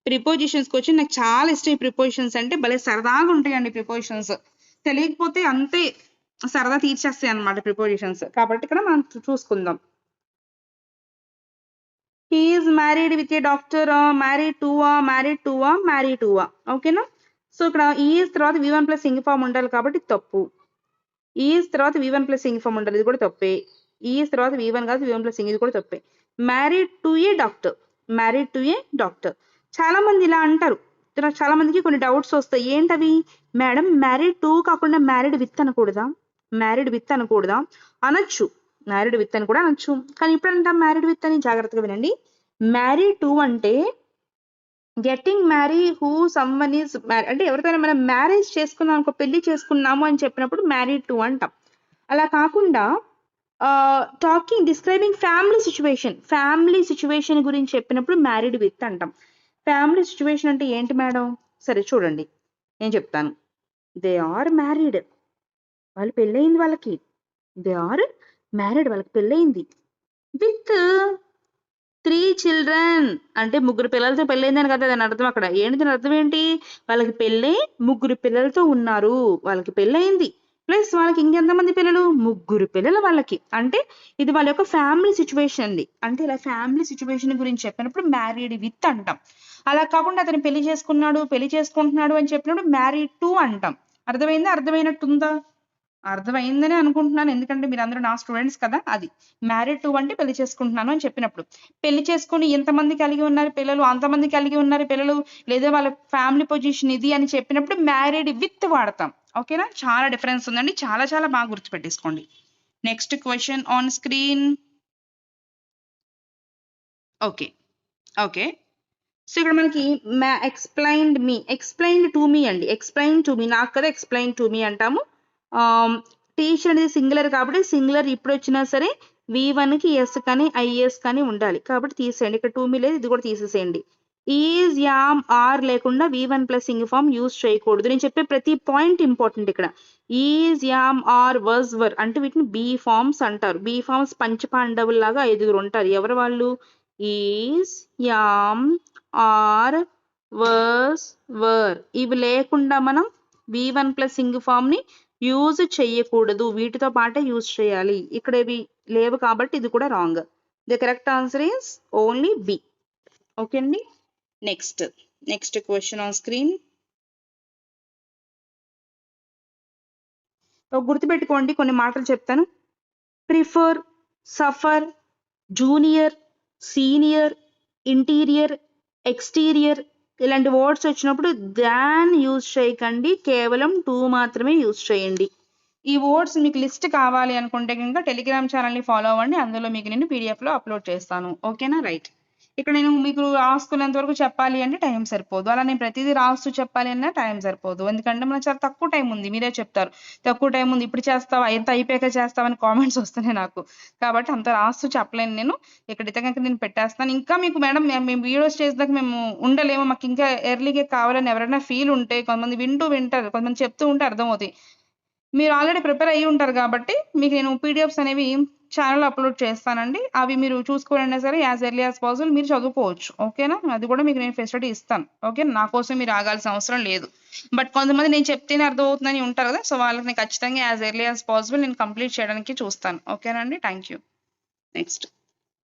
ప్రిపోజిషన్స్ క్వశ్చన్. నాకు చాలా ఇష్టం ఈ ప్రిపోజిషన్స్ అంటే, భలే సరదాగా ఉంటాయండి ప్రిపోజిషన్స్. తెలియకపోతే అంతే సరదా తీర్చేస్తాయి అన్నమాట ప్రిపోజిషన్స్. కాబట్టి ఇక్కడ మనం చూసుకుందాం. He is married with a doctor, married to married to ఓకేనా? సో ఇక్కడ ఈజ్ తర్వాత V1 ప్లస్ ఇంగ్ ఫామ్ ఉండాలి కాబట్టి తప్పు. ఈజ్ తర్వాత V1 ప్లస్ ఇంగ్ ఫామ్ ఉండాలి, ఇది కూడా తప్పే. ఈజ్ తర్వాత V1 కాదు, V1 ప్లస్ ఇంగ్, ఇది కూడా తప్పే. Married to A doctor, married to A doctor. చాలా మంది ఇలా అంటారు, చాలా మందికి కొన్ని డౌట్స్ వస్తాయి. ఏంటవి? మేడం మ్యారీడ్ టు కాకుండా మ్యారీడ్ విత్ అనకూడదా? మ్యారీడ్ విత్ అనకూడదా? అనొచ్చు, మ్యారీడ్ విత్ అని కూడా అనొచ్చు. కానీ ఇప్పుడు అంటాం మ్యారీడ్ విత్ అని. జాగ్రత్తగా వినండి. మ్యారీడ్ టు అంటే getting marry who someone is marry, అంటే ఎవరితోనే మనం మ్యారేజ్ చేసుకున్నాం అనుకో, పెళ్లి చేసుకున్నాము అని చెప్పినప్పుడు మ్యారీడ్ టు అంటాం. అలా కాకుండా టాకింగ్ డిస్క్రైబింగ్ ఫ్యామిలీ సిచ్యువేషన్ గురించి చెప్పినప్పుడు మ్యారీడ్ విత్ అంటాం. ఫ్యామిలీ సిచ్యువేషన్ అంటే ఏంటి మేడం? సరే చూడండి, నేను చెప్తాను. దే ఆర్ మ్యారీడ్, వాళ్ళు పెళ్ళయింది, వాళ్ళకి దే ఆర్ మ్యారీడ్, వాళ్ళకి పెళ్ళయింది. విత్ 3 children అంటే 3 పిల్లలతో పెళ్ళైందని కదా దాని అర్థం. అక్కడ ఏంటి దాని అర్థం? ఏంటి? వాళ్ళకి పెళ్ళై 3 పిల్లలతో ఉన్నారు, వాళ్ళకి పెళ్ళయింది, ప్లస్ వాళ్ళకి ఇంకెంతమంది పిల్లలు? 3 పిల్లలు వాళ్ళకి. అంటే ఇది వాళ్ళ యొక్క ఫ్యామిలీ సిచ్యువేషన్ అండి. అంటే ఇలా ఫ్యామిలీ సిచ్యువేషన్ గురించి చెప్పినప్పుడు మ్యారీడ్ విత్ అంటాం. అలా కాకుండా అతను పెళ్లి చేసుకుంటున్నాడు అని చెప్పినప్పుడు మ్యారీడ్ టు అంటాం. అర్థమైందా? అర్థమైనట్టుందా? అర్థమైందని అనుకుంటున్నాను, ఎందుకంటే మీరు అందరూ నా స్టూడెంట్స్ కదా. అది మ్యారీడ్ టు అంటే పెళ్లి చేసుకుంటున్నాను అని చెప్పినప్పుడు. పెళ్లి చేసుకుని ఎంతమంది కలిగి ఉన్నారు పిల్లలు, అంతమంది కలిగి ఉన్నారు పిల్లలు, లేదా వాళ్ళ ఫ్యామిలీ పొజిషన్ ఇది అని చెప్పినప్పుడు మ్యారీడ్ విత్ వాడతాం, ఓకేనా? చాలా డిఫరెన్స్ ఉందండి, చాలా చాలా బాగా గుర్తుపెట్టేసుకోండి. Next question on screen. Okay okay, so ఇక్కడ మనకి ఎక్స్ప్లెయిన్డ్ టు మీ అండి. ఎక్స్ప్లెయిన్ టు మీ, నాకు కదా ఎక్స్ప్లెయిన్ టు మీ అంటాము. టీచర్ అనేది సింగులర్ కాబట్టి సింగులర్ ఇప్పుడు వచ్చినా సరే V1 కి ఎస్ కానీ ఐఎస్ కానీ ఉండాలి, కాబట్టి తీసేయండి. ఇక్కడ టు మీ లేదు, ఇది కూడా తీసేసేయండి. ఈజ్ యామ్ ఆర్ లేకుండా V1 plus ing form use చేయకూడదు. నేను చెప్పే ప్రతి పాయింట్ ఇంపార్టెంట్ ఇక్కడ. Is am are was were అంటే వీటిని బీ ఫార్మ్స్ అంటారు. బీ ఫార్మ్స్ పంచపాండవుల లాగా 5 ఉంటారు. ఎవరు వాళ్ళు? Is am are was were, ఇవి లేకుండా మనం V1 ప్లస్ ఇంగ్ ఫామ్ ని యూజ్ చేయకూడదు, వీటితో పాటే యూజ్ చేయాలి. ఇక్కడ ఇవి లేవు కాబట్టి ఇది కూడా wrong. The correct answer is only B. Okay అండి. Next question on screen. గుర్తుపెట్టుకోండి, కొన్ని మాటలు చెప్తాను. Prefer, suffer, junior, senior, interior, exterior ఇలాంటి వర్డ్స్ వచ్చినప్పుడు దాన్ యూజ్ చేయకండి, కేవలం టు మాత్రమే యూజ్ చేయండి. ఈ వర్డ్స్ మీకు లిస్ట్ కావాలి అనుకుంటే కనుక టెలిగ్రామ్ ఛానల్ని ఫాలో అవ్వండి, అందులో మీకు నేను పీడిఎఫ్లో అప్లోడ్ చేస్తాను, ఓకేనా? రైట్, ఇక్కడ నేను మీకు రాసుకునేంత వరకు చెప్పాలి అంటే టైం సరిపోదు, అలా నేను ప్రతిదీ రాస్తూ చెప్పాలి అన్నా టైం సరిపోదు, ఎందుకంటే మనకు చాలా తక్కువ టైం ఉంది. మీరే చెప్తారు తక్కువ టైం ఉంది, ఇప్పుడు చేస్తావా, ఎంత అయిపోయాక చేస్తావని కామెంట్స్ వస్తున్నాయి నాకు, కాబట్టి అంత రాస్తూ చెప్పలేను నేను. ఇక్కడైతే కనుక నేను పెట్టేస్తాను. ఇంకా మీకు మేడం మేము వీడియోస్ చేసేదాకా మేము ఉండలేము, మాకు ఇంకా ఎర్లీగా కావాలని ఎవరైనా ఫీల్ ఉంటే, కొంతమంది వింటారు, కొంతమంది చెప్తూ ఉంటే అర్థమవుతాయి. మీరు ఆల్రెడీ ప్రిపేర్ అయ్యి ఉంటారు కాబట్టి మీకు నేను పీడిఎఫ్స్ అనేవి ఛానల్లో అప్లోడ్ చేస్తానండి. అవి మీరు చూసుకోవాలన్నా సరే యాజ్ ఎర్లీ యాజ్ పాసిబుల్ మీరు చదువుకోవచ్చు, ఓకేనా? అది కూడా మీకు నేను ఫెసిలిటీ ఇస్తాను, ఓకే? నా కోసం మీరు ఆగాల్సిన అవసరం లేదు. బట్ కొంతమంది నేను చెప్తేనే అర్థమవుతుందని ఉంటారు కదా, సో వాళ్ళకి నేను ఖచ్చితంగా యాజ్ ఎర్లీ యాజ్ పాసిబుల్ నేను కంప్లీట్ చేయడానికి చూస్తాను, ఓకేనండి? Thank you. Next,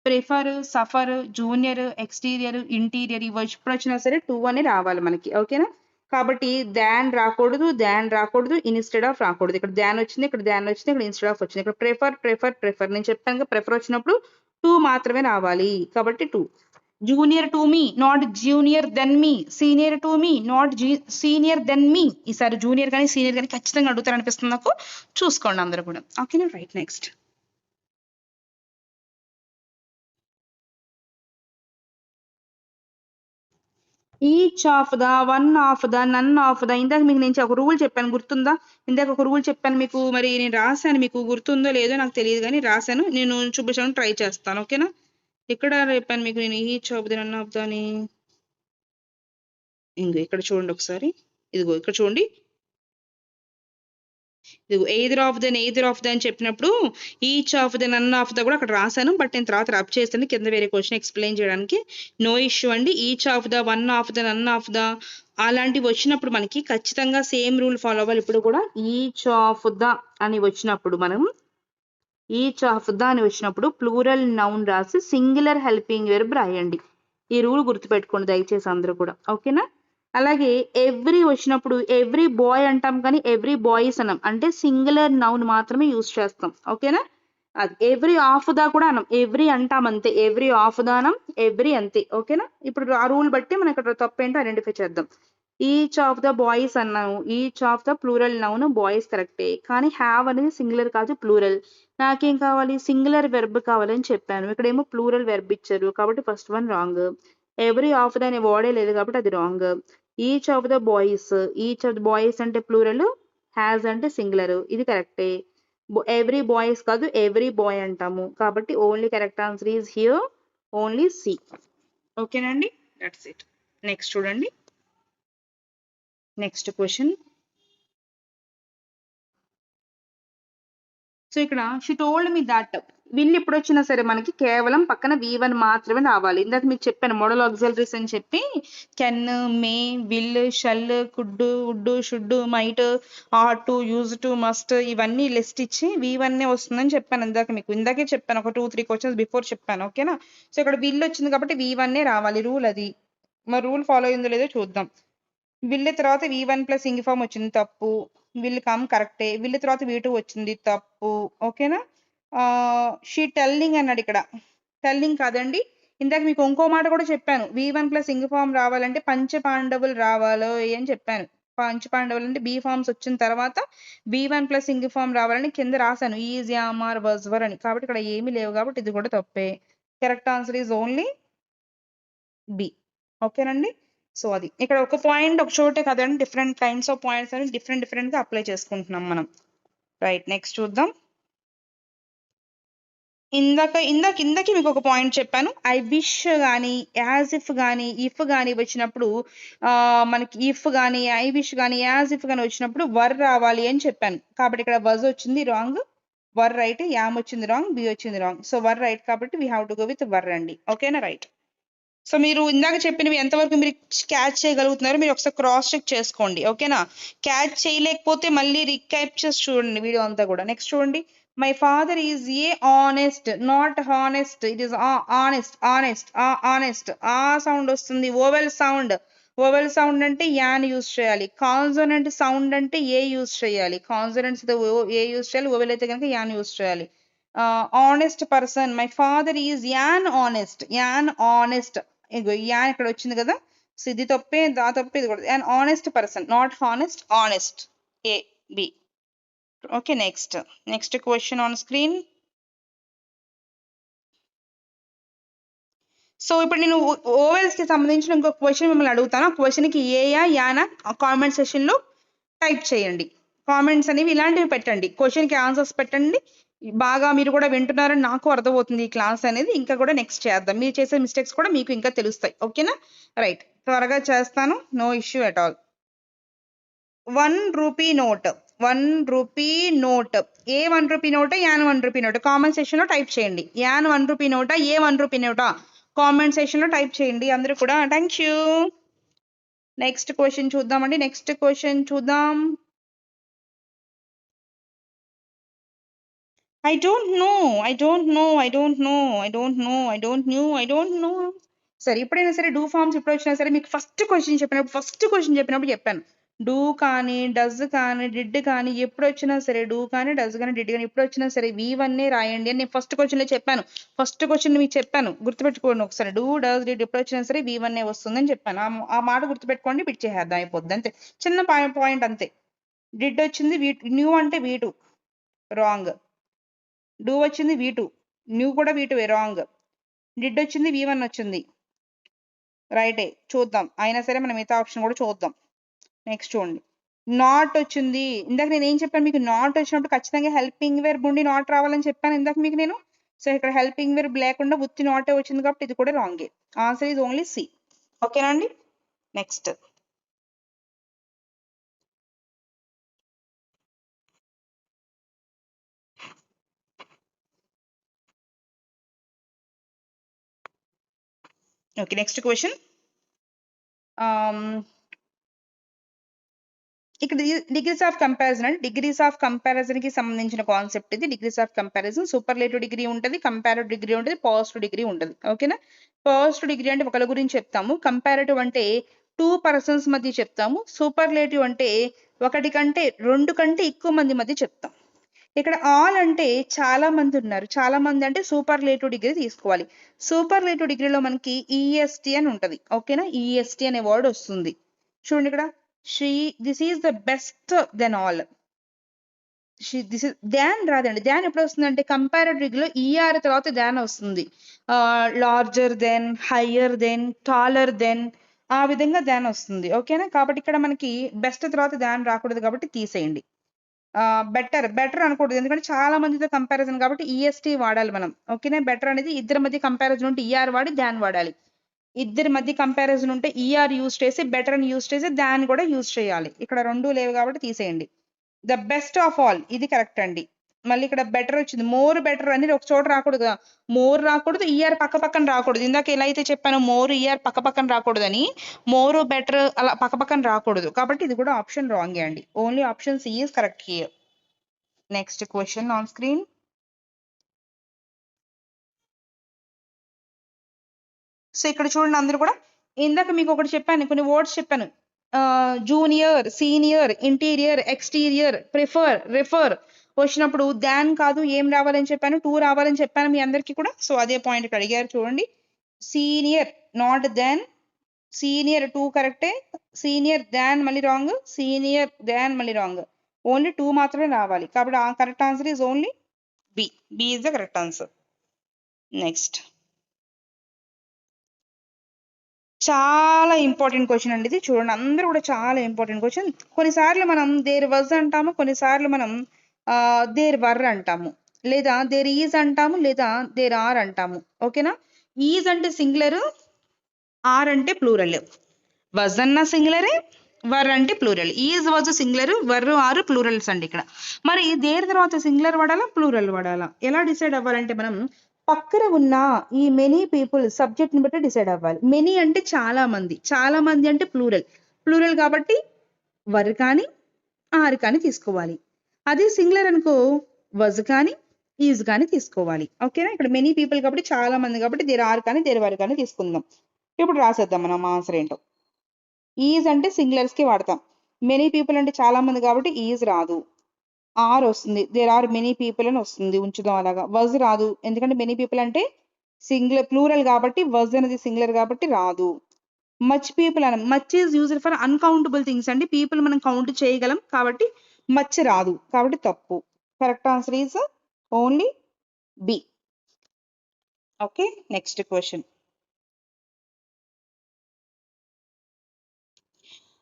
prefer, suffer, junior, exterior, interior ఇవి ఎప్పుడు వచ్చినా సరే టు అని రావాలి మనకి, ఓకేనా? కాబట్టి దాన్ రాకూడదు, ఇన్స్టెడ్ ఆఫ్ రాకూడదు. ఇక్కడ దాన్ వచ్చింది, ఇక్కడ ఇన్స్టెడ్ ఆఫ్ వచ్చింది. ఇక్కడ ప్రిఫర్ నేను చెప్పాను కదా, ప్రిఫర్ వచ్చినప్పుడు టు మాత్రమే రావాలి, కాబట్టి to. Junior to me, not junior than me. Senior to me, not senior than me. ఈసారి జూనియర్ కానీ సీనియర్ కానీ ఖచ్చితంగా అడుగుతారు అనిపిస్తుంది నాకు, చూసుకోండి అందరూ కూడా, ఓకేనా? Right, next. Each of the, one of the, none of the. ఇందాక మీకు నేను ఒక రూల్ చెప్పాను, గుర్తుందా? ఇందాక ఒక రూల్ చెప్పాను మీకు, మరి నేను రాశాను, మీకు గుర్తుందో లేదో నాకు తెలియదు కానీ రాశాను. నేను చూపించడానికి ట్రై చేస్తాను, ఓకేనా? ఇక్కడ చెప్పాను మీకు నేను each of the, none of the అని. ఇంకో ఇక్కడ చూడండి ఒకసారి, ఇదిగో ఇక్కడ చూడండి, ఇదిగో either of the, either of the అని చెప్పినప్పుడు each of the, none of the కూడా అక్కడ రాశాను. బట్ నేను తర్వాత రబ్ చేస్తాను కింద వేరే క్వశ్చన్ ఎక్స్ప్లెయిన్ చేయడానికి. నో ఇష్యూ అండి. Each of the, one of the, none of the అలాంటివి వచ్చినప్పుడు మనకి ఖచ్చితంగా సేమ్ రూల్ ఫాలో అవ్వాలి. ఇప్పుడు కూడా ఈచ్ ఆఫ్ ద అని వచ్చినప్పుడు మనం ఈచ్ ఆఫ్ ద అని వచ్చినప్పుడు ప్లూరల్ నౌన్ రాసి సింగులర్ హెల్పింగ్ వెర్బ్ రాయండి. ఈ రూల్ గుర్తుపెట్టుకోండి దయచేసి అందరూ కూడా, ఓకేనా? అలాగే ఎవ్రీ వచ్చినప్పుడు ఎవ్రీ బాయ్ అంటాం కానీ ఎవ్రీ బాయ్స్ అనం, అంటే సింగులర్ నౌన్ మాత్రమే యూజ్ చేస్తాం, ఓకేనా? అది ఎవ్రీ ఆఫ్ ద కూడా అనం, ఎవ్రీ అంటాం అంతే, ఎవ్రీ ఆఫ్ ద అనం, ఎవ్రీ అంతే, ఓకేనా? ఇప్పుడు ఆ రూల్ బట్టి మనం ఇక్కడ తప్పు ఏంటో ఐడెంటిఫై చేద్దాం. ఈచ్ ఆఫ్ ద బాయ్స్ అన్నాము, each of the plural noun boys కరెక్టే, కానీ హ్యావ్ అనేది సింగులర్ కాదు ప్లూరల్. నాకేం కావాలి? సింగులర్ వెర్బ్ కావాలని చెప్పాను, ఇక్కడేమో ప్లూరల్ వెర్బ్ ఇచ్చారు కాబట్టి first one wrong. Every of the అనే వాడే లేదు కాబట్టి అది wrong. Each of the boys, each of the boys అంటే ప్లూరల్, హ్యాస్ అంటే సింగులర్, ఇది కరెక్టే. ఎవ్రీ బాయ్స్ కాదు ఎవ్రీ బాయ్ అంటాము కాబట్టి only correct answer is here, only C, ఓకేనండి? That's it. నెక్స్ట్ చూడండి, నెక్స్ట్ క్వశ్చన్. సో ఇక్కడ she told me that, will ఇప్పుడు వచ్చినా సరే మనకి కేవలం పక్కన V1 మాత్రమే రావాలి. ఇందాక మీకు చెప్పాను మోడల్ ఆక్సిలరీస్ అని చెప్పి, can, may, will, shall, could, would, should, might, ought to, used to, must ఇవన్నీ లిస్ట్ ఇచ్చి V1 వస్తుందని చెప్పాను ఇందాక మీకు. ఇందాకే చెప్పాను, ఒక 2-3 క్వశ్చన్స్ బిఫోర్ చెప్పాను, ఓకేనా? సో ఇక్కడ విల్ వచ్చింది కాబట్టి V1 రావాలి, రూల్ అది. మరి రూల్ ఫాలో అయిందో లేదో చూద్దాం. విల్ తర్వాత V1 ప్లస్ ఇంగ్ ఫామ్ వచ్చింది, తప్పు. విల్ కమ్ కరెక్టే. విల్ తర్వాత V2 వచ్చింది, తప్పు, ఓకేనా? షీ టెల్లింగ్ అన్నాడు ఇక్కడ, టెల్లింగ్ కాదండి. ఇందాక మీకు ఇంకో మాట కూడా చెప్పాను, V1 ప్లస్ ఇంగ్ ఫామ్ రావాలంటే పంచ పాండవులు రావాలో అని చెప్పాను. పంచ పాండవులు అంటే బీ ఫామ్స్ వచ్చిన తర్వాత V1 ప్లస్ ఇంగ్ ఫామ్ రావాలని కింద రాశాను, is, am, are, was, were అని. కాబట్టి ఇక్కడ ఏమీ లేవు కాబట్టి ఇది కూడా తప్పే. Correct answer is only B, ఓకేనండి? సో అది ఇక్కడ ఒక పాయింట్ ఒక చోటే కదండి, డిఫరెంట్ కైండ్స్ ఆఫ్ పాయింట్స్ అని డిఫరెంట్ గా అప్లై చేసుకుంటున్నాం మనం. రైట్, నెక్స్ట్ చూద్దాం. ఇందాక మీకు ఒక పాయింట్ చెప్పాను, ఐ విష్ కానీ యాజ్ ఇఫ్ కానీ ఇఫ్ కానీ వచ్చినప్పుడు మనకి ఇఫ్ కానీ ఐ విష్ కానీ యాజ్ ఇఫ్ కానీ వచ్చినప్పుడు వర్ రావాలి అని చెప్పాను. కాబట్టి ఇక్కడ వజ్ వచ్చింది రాంగ్, వర్ రైట్, యామ్ వచ్చింది రాంగ్, బి వచ్చింది రాంగ్. సో వర్ రైట్ కాబట్టి we have to go with were అండి, ఓకేనా? రైట్. సో మీరు ఇందాక చెప్పినవి ఎంతవరకు మీరు క్యాచ్ చేయగలుగుతున్నారో మీరు ఒకసారి క్రాస్ చెక్ చేసుకోండి, ఓకేనా? క్యాచ్ చేయలేకపోతే మళ్ళీ రిక్యాప్ చేసి చూడండి వీడియో అంతా కూడా. నెక్స్ట్ చూడండి, my father is a honest, not honest, it is honest, honest, honest. ఆ సౌండ్ వస్తుంది, ఓవెల్ సౌండ్. ఓవెల్ సౌండ్ అంటే యాన్ యూజ్ చేయాలి, కాన్సోనెంట్ సౌండ్ అంటే ఏ యూజ్ చేయాలి, కాన్సోనెంట్స్ ఏ యూజ్ చేయాలి, ఓవెల్ అయితే కనుక యాన్ యూజ్ చేయాలి. Honest person, my father is an honest, an honest. Ego an ఇక్కడ వచ్చింది కదా, సో ఇది తప్పే, దా తప్పే, ఇది కూడా. An honest person, not honest, honest, A, B. Okay, next question on screen. So ఇప్పుడు నేను ఓవెల్స్ కి సంబంధించిన ఇంకొక క్వశ్చన్ మిమ్మల్ని అడుగుతాను. ఆ క్వశ్చన్ కి ఏయా యానా కామెంట్ సెషన్ లో టైప్ చేయండి. కామెంట్స్ అనేవి ఇలాంటివి పెట్టండి, క్వశ్చన్ కి ఆన్సర్స్ పెట్టండి. బాగా మీరు కూడా వింటున్నారని నాకు అర్థమవుతుంది ఈ క్లాస్ అనేది. ఇంకా కూడా నెక్స్ట్ చేద్దాం, మీరు చేసే మిస్టేక్స్ కూడా మీకు ఇంకా తెలుస్తాయి, ఓకేనా? రైట్, త్వరగా చేస్తాను, no issue at all. 1 rupee note, 1 rupee note, a 1 rupee note, an 1 rupee note comment session లో టైప్ చేయండి. యాన్ 1 రూపీ నోటా, ఏ 1 రూపీ నోటా కామెంట్ సెషన్ లో టైప్ చేయండి అందరూ కూడా. Thank you. నెక్స్ట్ క్వశ్చన్ చూద్దామండి, నెక్స్ట్ క్వశ్చన్ చూద్దాం. I don't know, I don't know, I don't know, I don't know, I don't know, I don't know. సరే, ఎప్పుడైనా సరే డూ ఫార్మ్స్ ఎప్పుడు వచ్చినా సరే మీకు ఫస్ట్ క్వశ్చన్ చెప్పినప్పుడు చెప్పాను, డూ కానీ డజ్ కానీ డిడ్ కానీ ఎప్పుడు వచ్చినా సరే, డూ కానీ డజ్ కానీ డిడ్ కానీ ఎప్పుడు వచ్చినా సరే V1 రాయండి అని నేను ఫస్ట్ క్వశ్చన్ లో చెప్పాను. ఫస్ట్ క్వశ్చన్ మీకు చెప్పాను, గుర్తుపెట్టుకోండి ఒకసారి. డూ డజ్ డిడ్ ఎప్పుడు వచ్చినా సరే V1 వస్తుందని చెప్పాను. ఆ మాట గుర్తుపెట్టుకోండి, బిట్ చేద్దాం, అయిపోద్ది అంతే. చిన్న పాయింట్ అంతే. డిడ్ వచ్చింది న్యూ అంటే V2 రాంగ్, డూ వచ్చింది V2, న్యూ కూడా V2 రాంగ్, డిడ్ వచ్చింది V1 వచ్చింది. రైటే, చూద్దాం. అయినా సరే మనం మిగతా ఆప్షన్ కూడా చూద్దాం. నెక్స్ట్ చూడండి, నాట్ వచ్చింది. ఇందాక నేను ఏం చెప్పాను మీకు, నాట్ వచ్చినప్పుడు ఖచ్చితంగా హెల్పింగ్ వెర్బ్ ఉండి నాట్ రావాలని చెప్పాను ఇందాక మీకు నేను. సో ఇక్కడ హెల్పింగ్ వెర్బ్ లేకుండా ఉత్తి నాటే వచ్చింది కాబట్టి ఇది కూడా రాంగే. Answer is only C. ఓకేనా అండి. Next okay, next question. ఇక్కడ డిగ్రీస్ ఆఫ్ కంపారిజన్ అంటే డిగ్రీస్ ఆఫ్ కంపారిజన్ కి సంబంధించిన కాన్సెప్ట్ ఇది. Degrees of comparison superlative degree ఉంటుంది, కంపారిటివ్ డిగ్రీ ఉంటుంది, పాజిటివ్ డిగ్రీ ఉంటుంది. ఓకేనా. పాజిటివ్ డిగ్రీ అంటే ఒకరి గురించి చెప్తాము, కంపారిటివ్ అంటే 2 పర్సన్స్ మధ్య చెప్తాము, సూపర్లేటివ్ అంటే ఒకటి కంటే 2 కంటే ఎక్కువ మంది మధ్య చెప్తాం. ఇక్కడ ఆల్ అంటే చాలా మంది ఉన్నారు, చాలా మంది అంటే సూపర్లేటివ్ డిగ్రీ తీసుకోవాలి. సూపర్లేటివ్ డిగ్రీలో మనకి ఈఎస్టీ అని ఉంటది. ఓకేనా, ఈఎస్టీ అనే వర్డ్ వస్తుంది. చూడండి ఇక్కడ, this is the best than all. This is than రాదండి. దాన్ ఎప్పుడు వస్తుంది అంటే కంపారిటివ్ డిగ్రీలో ఈఆర్ తర్వాత దాన్ వస్తుంది. Larger than, higher than, taller than, ఆ విధంగా దాన్ వస్తుంది. ఓకేనా. కాబట్టి ఇక్కడ మనకి బెస్ట్ తర్వాత దాన్ రాకూడదు కాబట్టి తీసేయండి. బెటర్ అనకూడదు, ఎందుకంటే చాలా మందితో కంపారిజన్ కాబట్టి ఈఎస్టీ వాడాలి మనం. ఓకేనా. బెటర్ అనేది ఇద్దరి మధ్య కంపారిజన్ ఉంటే ఈఆర్ వాడి దాన్ వాడాలి. ఇద్దరి మధ్య కంపారిజన్ ఉంటే ఈఆర్ యూజ్ చేసి బెటర్ అని యూజ్ చేసి దాన్ని కూడా యూజ్ చేయాలి. ఇక్కడ రెండు లేవు కాబట్టి తీసేయండి. ద బెస్ట్ ఆఫ్ ఆల్ ఇది కరెక్ట్ అండి. మళ్ళీ ఇక్కడ బెటర్ వచ్చింది, మోర్ బెటర్ అనేది ఒక చోట రాకూడదు కదా, మోర్ రాకూడదు, ఈఆర్ పక్క పక్కన రాకూడదు. ఇందాక ఎలా అయితే చెప్పాను మోర్ ఈఆర్ పక్క పక్కన రాకూడదని, మోర్ బెటర్ అలా పక్క పక్కన రాకూడదు. కాబట్టి ఇది కూడా ఆప్షన్ రాంగే అండి. Only option C is correct here. Next question on screen. So ఇక్కడ చూడండి అందరూ కూడా, ఇందాక మీకు ఒకటి చెప్పాను, కొన్ని వర్డ్స్ చెప్పాను, junior, senior, interior, exterior, prefer, refer వచ్చినప్పుడు దాన్ కాదు ఏం రావాలని చెప్పాను, 2 రావాలని చెప్పాను మీ అందరికీ కూడా. సో అదే పాయింట్ ఇక్కడ అడిగారు చూడండి. సీనియర్ నాట్ దాన్, సీనియర్ 2 కరెక్టే, సీనియర్ దాన్ మళ్ళీ రాంగ్, సీనియర్ దాన్ మళ్ళీ రాంగ్, ఓన్లీ 2 మాత్రమే రావాలి. కాబట్టి ఆ correct answer is only B. B is the correct answer. Next చాలా ఇంపార్టెంట్ క్వశ్చన్ అండి ఇది. చూడండి అందరూ కూడా, చాలా ఇంపార్టెంట్ క్వశ్చన్. కొన్నిసార్లు మనం దేర్ వాజ్ అంటాము, కొన్నిసార్లు మనం దేర్ వర్ అంటాము, లేదా దేర్ ఈజ్ అంటాము, లేదా దేర్ ఆర్ అంటాము. ఓకేనా. ఈజ్ అంటే సింగులర్, ఆర్ అంటే ప్లూరల్. వజ్ అన్న సింగులరే, వర్ అంటే plural. Is was singular, were are plurals అండి ఇక్కడ. మరి దేర్ తర్వాత సింగులర్ వాడాలా, ప్లూరల్ వాడాలా, ఎలా డిసైడ్ అవ్వాలంటే మనం పక్కన ఉన్న ఈ మెనీ పీపుల్ సబ్జెక్ట్ ని బట్టి డిసైడ్ అవ్వాలి. మెనీ అంటే చాలా మంది, చాలా మంది అంటే ప్లూరల్, ప్లూరల్ కాబట్టి వర్ కానీ ఆర్ కానీ తీసుకోవాలి. అదే సింగులర్ అనుకో వజ్ కానీ ఈజ్ కానీ తీసుకోవాలి. ఓకేనా. ఇక్కడ మెనీ పీపుల్ కాబట్టి చాలా మంది కాబట్టి దేర్ ఆర్ కానీ దేర్ వర్ కానీ తీసుకుందాం. ఇప్పుడు రాసేద్దాం మనం ఆన్సర్ ఏంటో. ఈజ్ అంటే సింగులర్స్ కి వాడతాం, మెనీ పీపుల్ అంటే చాలా మంది కాబట్టి ఈజ్ రాదు, ఆర్ వస్తుంది, దేర్ ఆర్ మెనీ పీపుల్ అని వస్తుంది, ఉంచుదాం అలాగా. వజ్ రాదు, ఎందుకంటే మెనీ పీపుల్ అంటే సింగులర్ ప్లూరల్ కాబట్టి, వజ్ అనేది సింగులర్ కాబట్టి రాదు. మచ్ పీపుల్ అని, much is used for uncountable things అండి, పీపుల్ మనం కౌంట్ చేయగలం కాబట్టి మచ్ రాదు, కాబట్టి తప్పు. Correct answer is only B. Okay. Next question.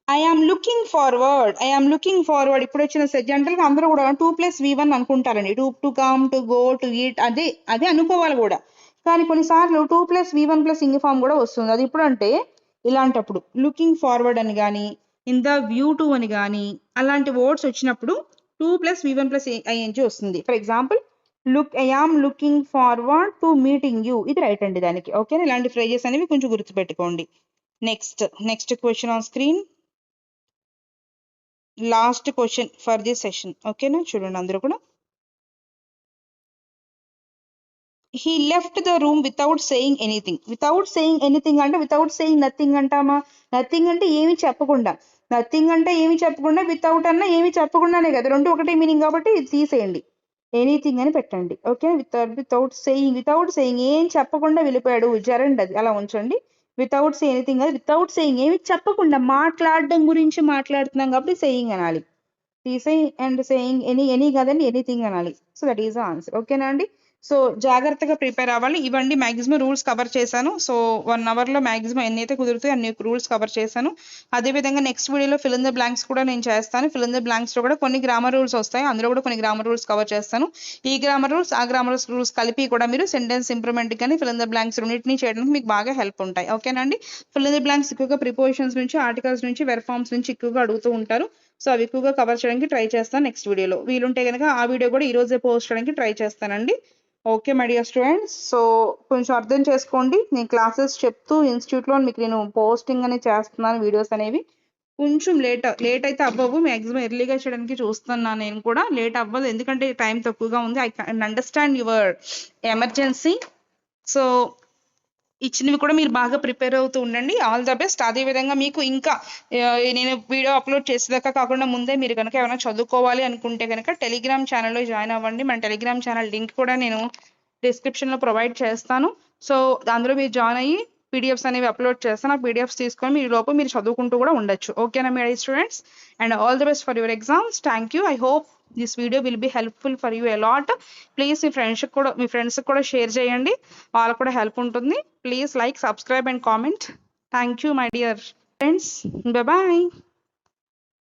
I am looking forward, I am looking forward ఇప్పుడు వచ్చిన జనరల్ గా అందరూ కూడా 2+V1 అనుకుంటారండి. To come, to go, to eat, అదే అనుకోవాలి కూడా. కానీ కొన్నిసార్లు 2+V1+ ఇంగ్ ఫార్మ్ కూడా వస్తుంది. అది ఇప్పుడు అంటే ఇలాంటప్పుడు లుకింగ్ ఫార్వర్డ్ అని కానీ, ఇన్ ద వ్యూ టు అని కానీ, అలాంటి వర్డ్స్ వచ్చినప్పుడు 2+V1+ing వస్తుంది. For example I am looking forward to meeting you, ఇది రైట్ అండి దానికి. ఓకే. ఇలాంటి ఫ్రేజెస్ అనేవి కొంచెం గుర్తుపెట్టుకోండి. Next question on screen. Last question for this session. ఓకేనా. చూడండి అందరూ కూడా, he left the room without saying anything. Without saying anything అంటే వితౌట్ సేయింగ్ నథింగ్ అంటామా? నథింగ్ అంటే ఏమి చెప్పకుండా, నథింగ్ అంటే ఏమి చెప్పకుండా, వితౌట్ అన్న ఏమి చెప్పకుండానే కదా, రెండు ఒకటే మీనింగ్ కాబట్టి ఇది తీసేయండి, ఎనీథింగ్ అని పెట్టండి. ఓకే. వితౌట్ సేయింగ్ ఏం చెప్పకుండా వెళ్ళిపోయాడు, జరండి అది అలా ఉంచండి. వితౌట్ సే ఎనీథింగ్ అది వితౌట్ సేయింగ్ ఏమి చెప్పకుండా, మాట్లాడడం గురించి మాట్లాడుతున్నాం కాబట్టి సేయింగ్ అనాలి. తీసేయి అండ్ సేయింగ్ ఎనీ కదండి, ఎనీథింగ్ అనాలి. So that is the answer. ఓకేనా అండి. సో జాగ్రత్తగా ప్రిపేర్ అవ్వాలి. ఇవన్నీ మాక్సిమం రూల్స్ కవర్ చేశాను. సో 1 అవర్లో మాక్సిమం ఎన్నైతే కుదురుతాయో అన్ని రూల్స్ కవర్ చేశాను. అదేవిధంగా నెక్స్ట్ వీడియోలో ఫిల్ ఇన్ ద బ్లాంక్స్ కూడా నేను చేస్తాను. ఫిల్ ఇన్ ద బ్లాంక్స్లో కూడా కొన్ని గ్రామర్ రూల్స్ వస్తాయి. అందులో కూడా కొన్ని గ్రామర్ రూల్స్ కవర్ చేస్తాను. ఈ గ్రామర్ రూల్స్ ఆ గ్రామర్ రూల్స్ కలిపి కూడా మీరు సెంటెన్స్ ఇంప్రూవ్మెంట్ కానీ ఫిల్ ఇన్ ద బ్లాంక్స్ రెండింటిని చేయడానికి మీకు బాగా హెల్ప్ ఉంటాయి. ఓకేనండి. ఫిల్ ఇన్ ద బ్లాంక్స్ ఎక్కువగా ప్రిపోజిషన్స్ నుంచి, ఆర్టికల్స్ నుంచి, వెర్బ్ ఫార్మ్స్ నుంచి ఎక్కువగా అడుగుతూ ఉంటారు. సో అవి ఎక్కువగా కవర్ చేయడానికి ట్రై చేస్తాను నెక్స్ట్ వీడియోలో. వీలుంటే కనుక ఆ వీడియో కూడా ఈ రోజే పోస్ట్ చేయడానికి ట్రై చేస్తానండి. Okay my dear students. So కొంచెం అర్థం చేసుకోండి. నేను క్లాసెస్ చెప్తూ ఇన్స్టిట్యూట్లో మీకు నేను పోస్టింగ్ అనేది చేస్తున్నాను. వీడియోస్ అనేవి కొంచెం లేట్ అయితే అవ్వవు. మ్యాక్సిమం ఎర్లీగా చేయడానికి చూస్తున్నాను. నేను కూడా లేట్ అవ్వదు, ఎందుకంటే టైం తక్కువగా ఉంది. I can understand your emergency. So ఇచ్చినవి కూడా మీరు బాగా ప్రిపేర్ అవుతూ ఉండండి. All the best. అదేవిధంగా మీకు ఇంకా నేను వీడియో అప్లోడ్ చేసేదాకా కాకుండా ముందే మీరు కనుక ఏమైనా చదువుకోవాలి అనుకుంటే కనుక టెలిగ్రామ్ ఛానల్లో జాయిన్ అవ్వండి. మన టెలిగ్రామ్ ఛానల్ లింక్ కూడా నేను డిస్క్రిప్షన్లో ప్రొవైడ్ చేస్తాను. సో అందులో మీరు జాయిన్ అయ్యి పీడిఎఫ్స్ అనేవి అప్లోడ్ చేస్తాను. ఆ పీడిఎఫ్స్ తీసుకొని మీరు లోపు మీరు చదువుకుంటూ కూడా ఉండొచ్చు. ఓకేనా మీ students? And all the best for your exams. Thank you. I hope this video will be helpful for you a lot. Please మీ ఫ్రెండ్స్కి కూడా షేర్ చేయండి. వాళ్ళకు కూడా హెల్ప్ ఉంటుంది. Please like, subscribe and comment. Thank you my dear friends. Bye.